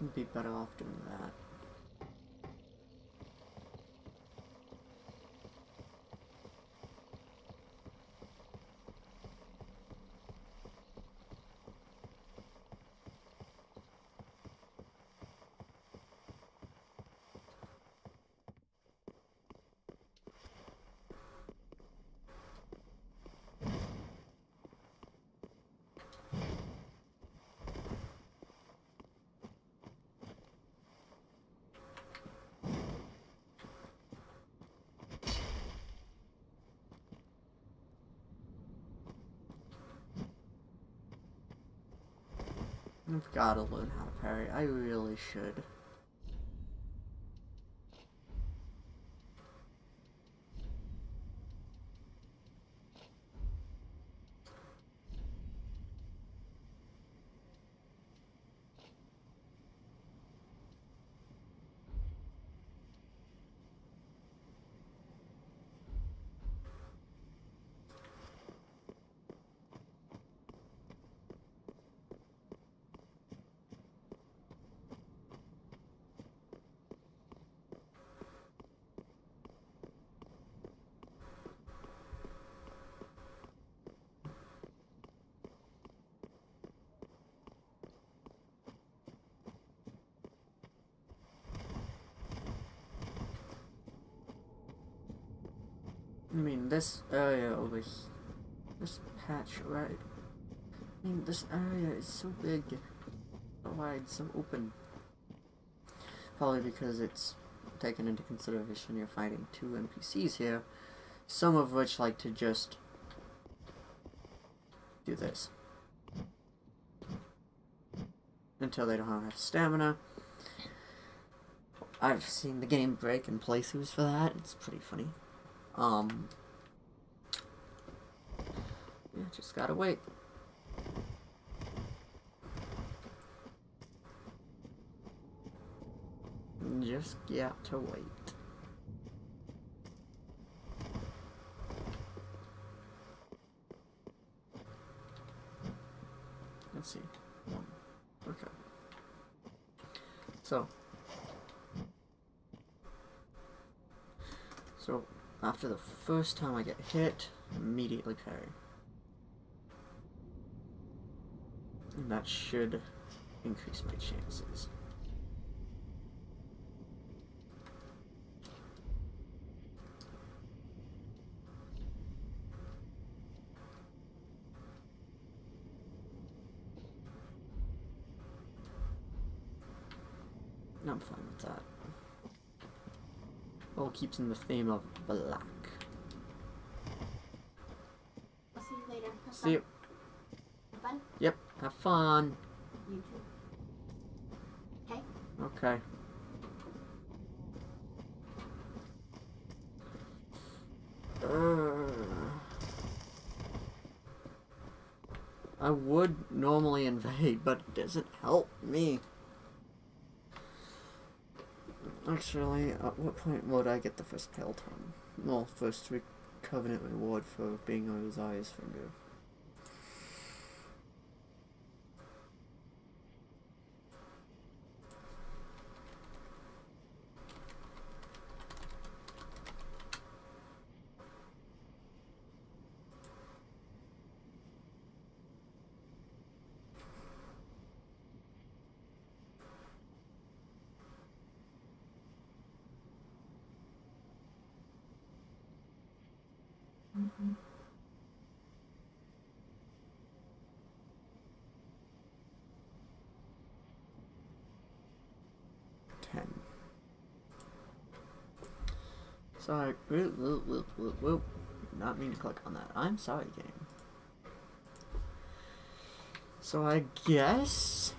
can be better off doing that. I've gotta learn how to parry. I really should. I mean, this area over here, this patch, right? I mean, this area is so big, so wide, so open. Probably because it's taken into consideration you're fighting 2 NPCs here, some of which like to just do this until they don't have enough stamina. I've seen the game break in playthroughs for that. It's pretty funny. Yeah, just gotta wait. Just got to wait. Let's see. 1. Okay. So after the first time I get hit, immediately parry. And that should increase my chances. I'm fine with that. All keeps in the theme of black. I'll see you later. Have See you. Have fun? Yep, have fun. You too. Okay? Okay. I would normally invade, but it doesn't help me. Actually, at what point would I get the first Peloton? Well, first Covenant reward for being on his eyes finger. Mm-hmm. 10. Sorry. Whoop. Not mean to click on that. I'm sorry, game. So I guess...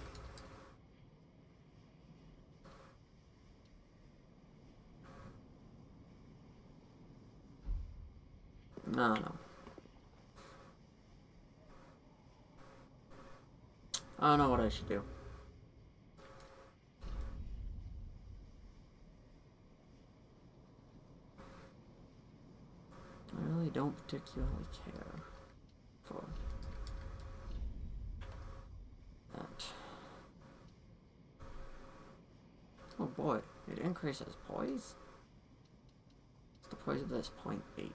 No. I don't know what I should do. I really don't particularly care for that. boy. It increases poise? What's the poise of this? 0.8. 4.2.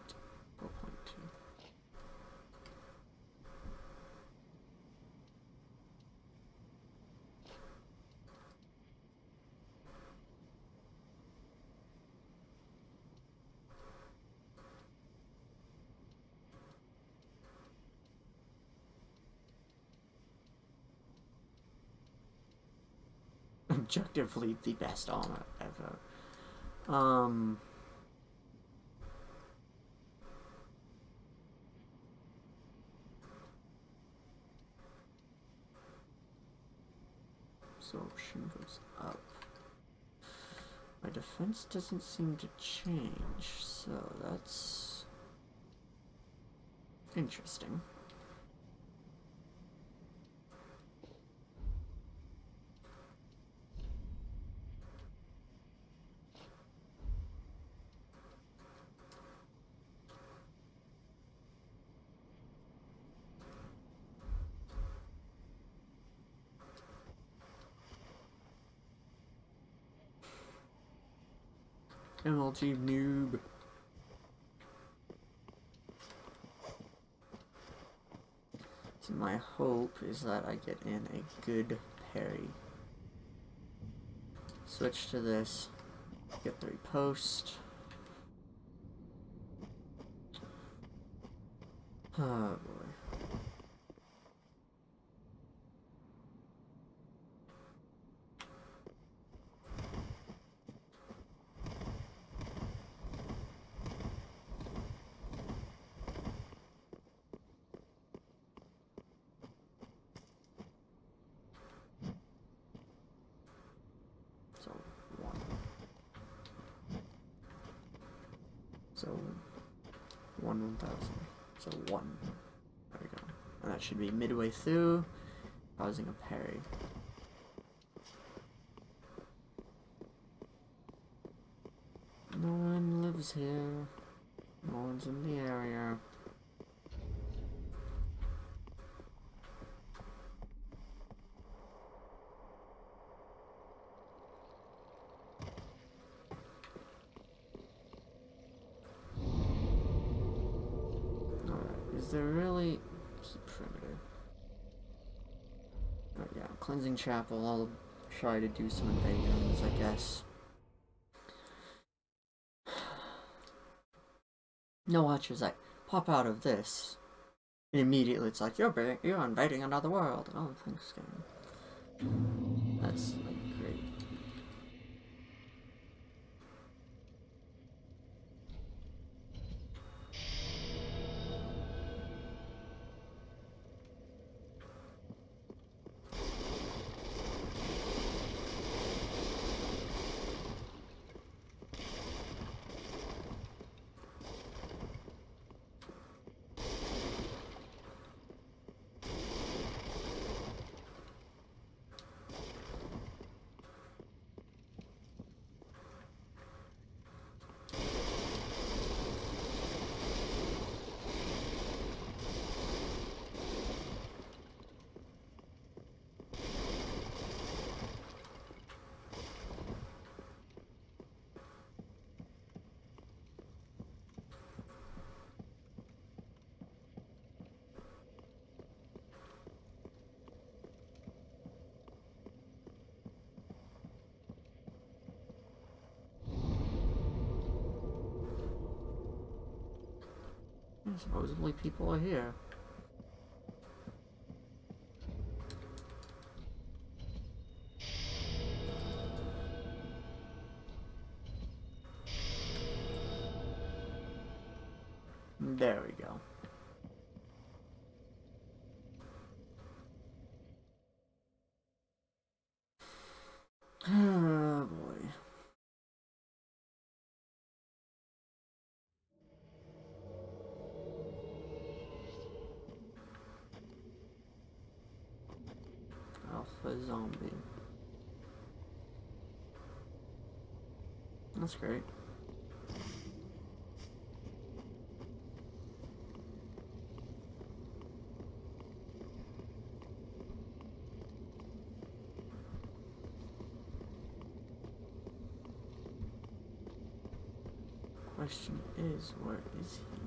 Objectively the best armor ever. Absorption goes up. My defense doesn't seem to change, so that's interesting. MLG noob. So my hope is that I get in a good parry. Switch to this. Get 3 post. Oh boy. So 1,000. So 1. There we go. And that should be midway through, causing a parry. No one lives here. No one's in the area. Is there really perimeter? Oh yeah, cleansing chapel. I'll try to do some invasions, I guess. No, watch as I pop out of this, and immediately it's like you're invading another world. Oh, thanks, game. That's like great. Supposedly people are here. There we go. Oh boy. Alpha zombie. That's great. Question is, where is he?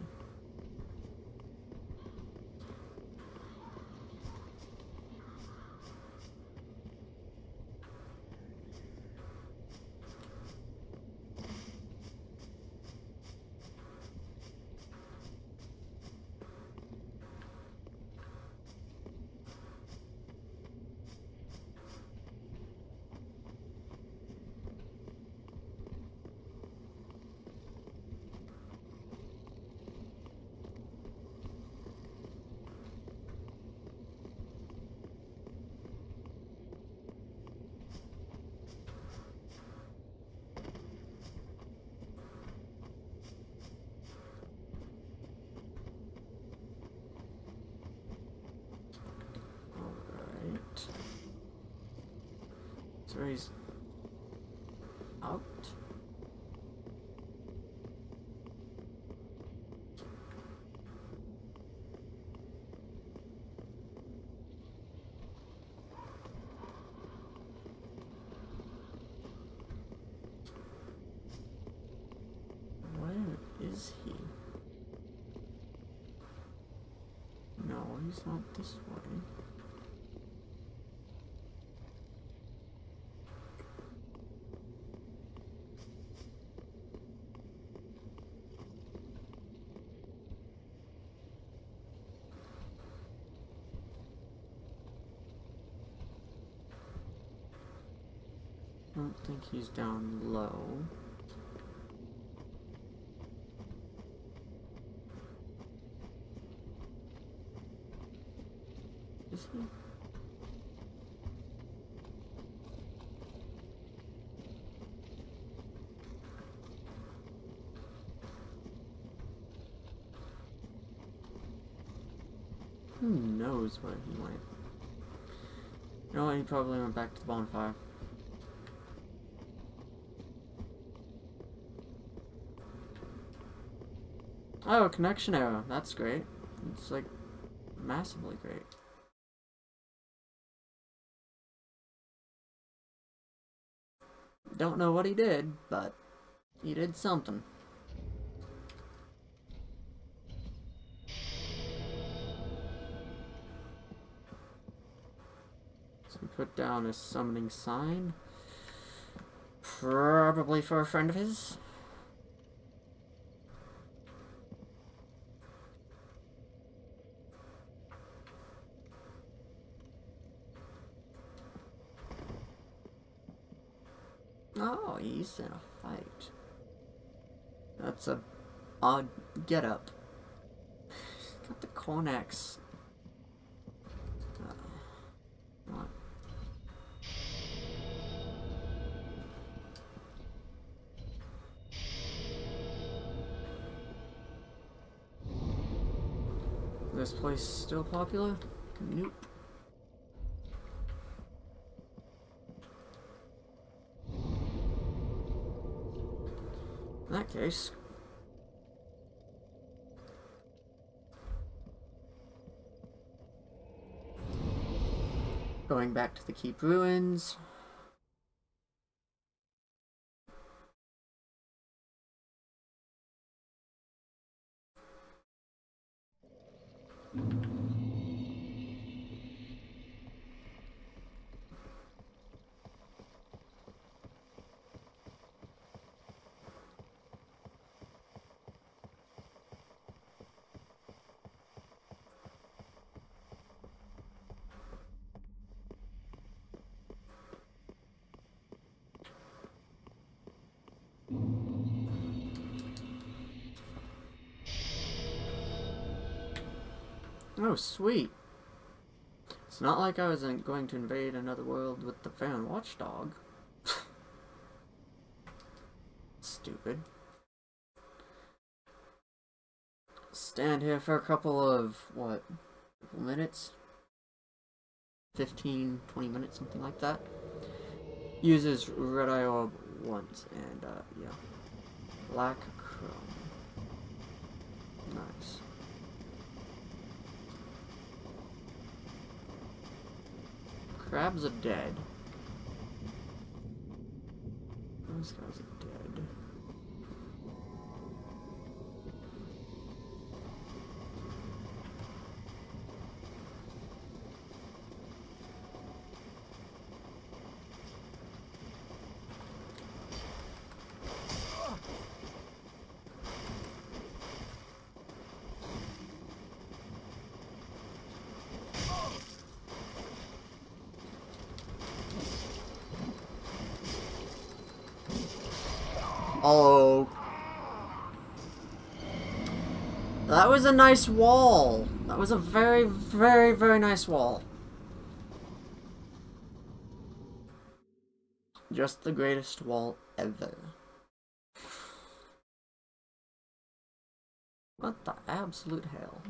So he's out. Where is he? No, he's not this way. I don't think he's down low. Is he? Who knows where he went? You know what, he probably went back to the bonfire. Oh, connection error. That's great. It's like massively great. Don't know what he did, but he did something. So he put down a summoning sign. Probably for a friend of his. Oh, he's in a fight. That's a odd getup. Got the Cornax. What? This place still popular? Nope. In that case, going back to the Keep Ruins. Oh, sweet. It's not like I wasn't going to invade another world with the Farron watchdog. Stupid. Stand here for a couple of, what, couple minutes? 15, 20 minutes, something like that. Uses red eye orb once, and, yeah. Black chrome. Nice. Crabs are dead. Those guys are dead. Oh. That was a nice wall. That was a very, very, very nice wall. Just the greatest wall ever. What the absolute hell?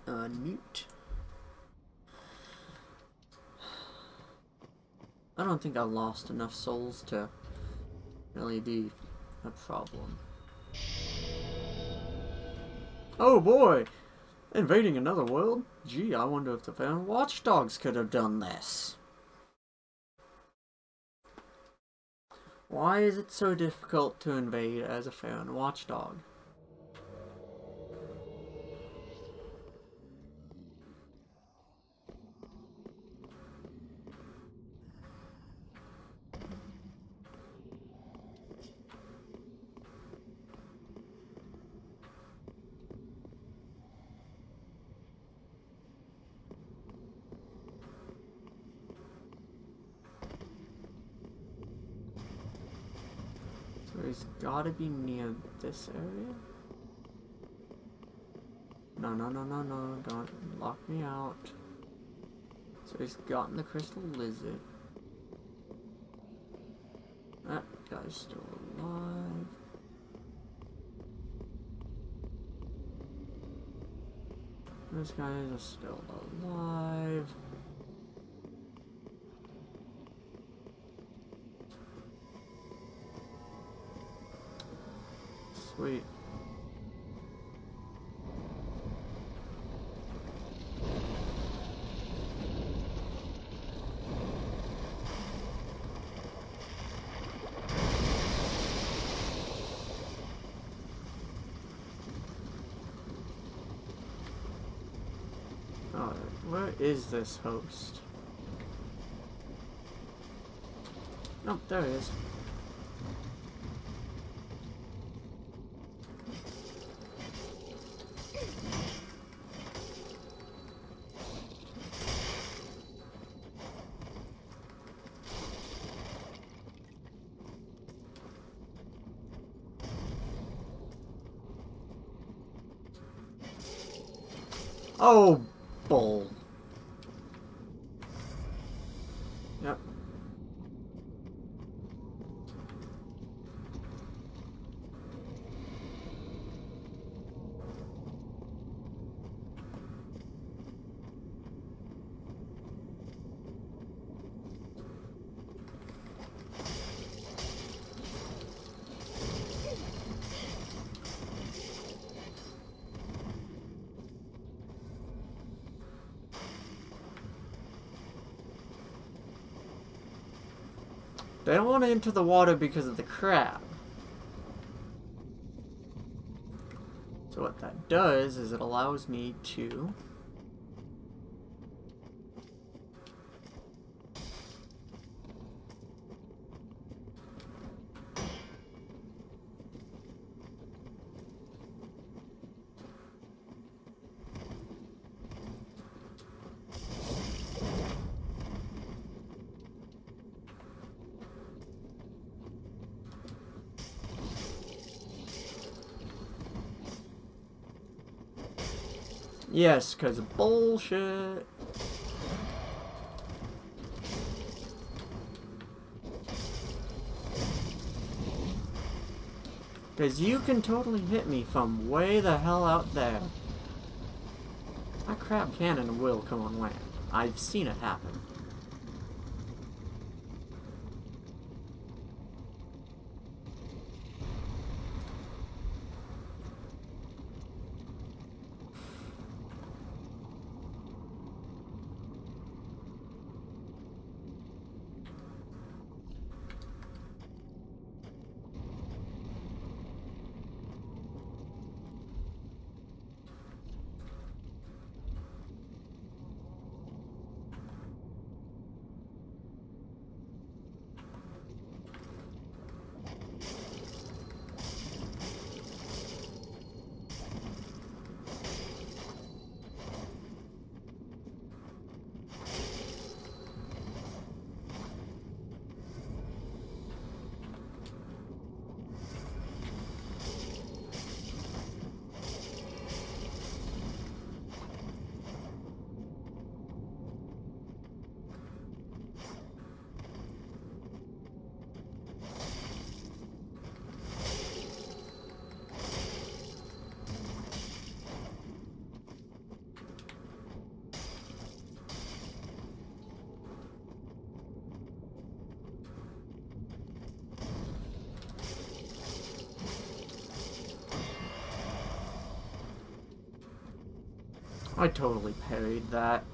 Unmute. I don't think I lost enough souls to really be a problem. Oh boy! Invading another world? Gee, I wonder if the Farron watchdogs could have done this. Why is it so difficult to invade as a Farron watchdog? So he's gotta be near this area? No, don't lock me out. So he's gotten the crystal lizard. That guy's still alive. This guy is still alive. Sweet. Alright, where is this host? Oh, there he is. Oh, bull. Yep. They don't want to enter the water because of the crab. So what that does is it allows me to... Yes, because of bullshit. Because you can totally hit me from way the hell out there. That crab cannon will come on land. I've seen it happen. I totally parried that.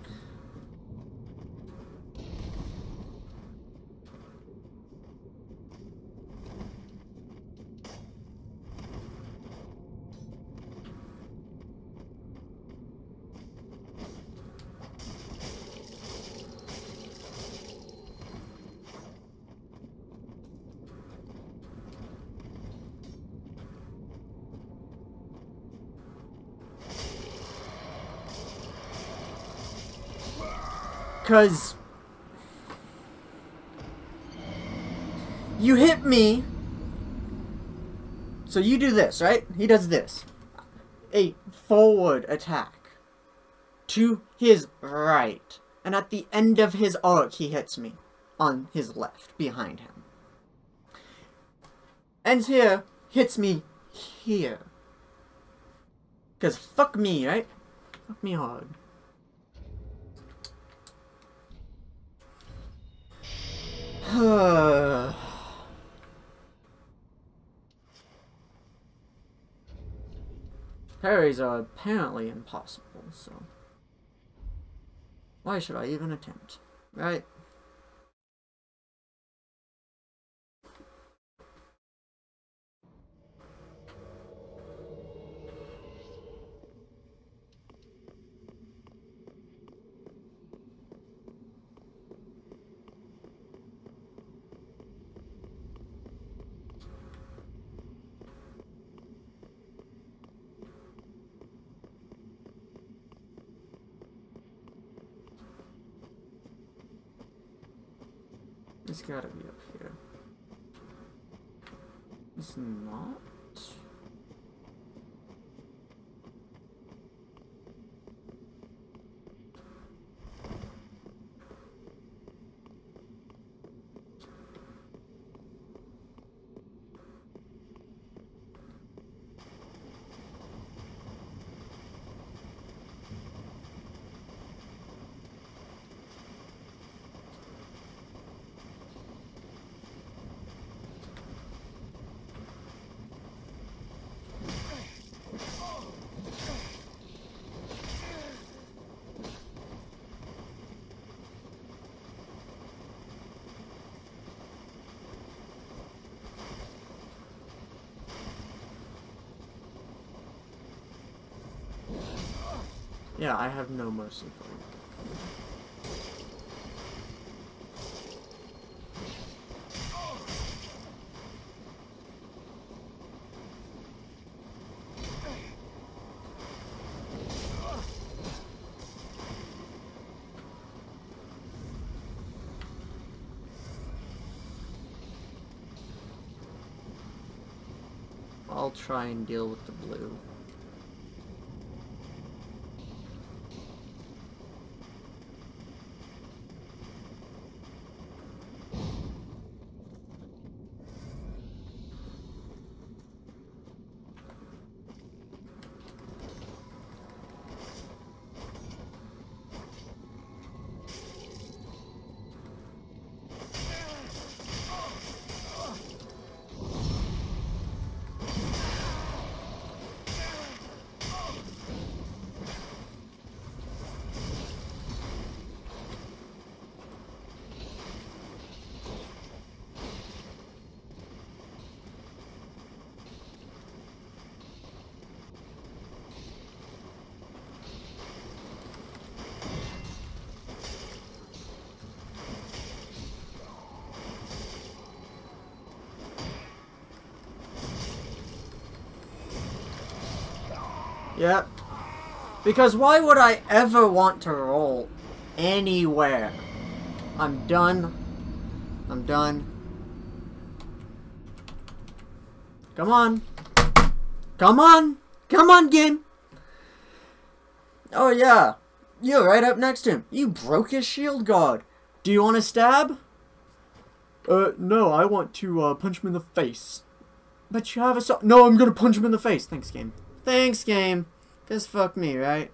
Because you hit me, so you do this, right? He does this. A forward attack to his right. And at the end of his arc, he hits me on his left, behind him. Ends here, hits me here. Because fuck me, right? Fuck me hard. Parries are apparently impossible, so why should I even attempt, right? It's gotta be up here. It's not. Yeah, I have no mercy for you. I'll try and deal with the blue. Yep. Because why would I ever want to roll anywhere? I'm done. I'm done. Come on. Come on. Come on, game. Oh, yeah. You're right up next to him. You broke his shield guard. Do you want to stab? No, I want to punch him in the face. But you have a... No, I'm gonna punch him in the face. Thanks, game. Thanks, game. Just fuck me, right?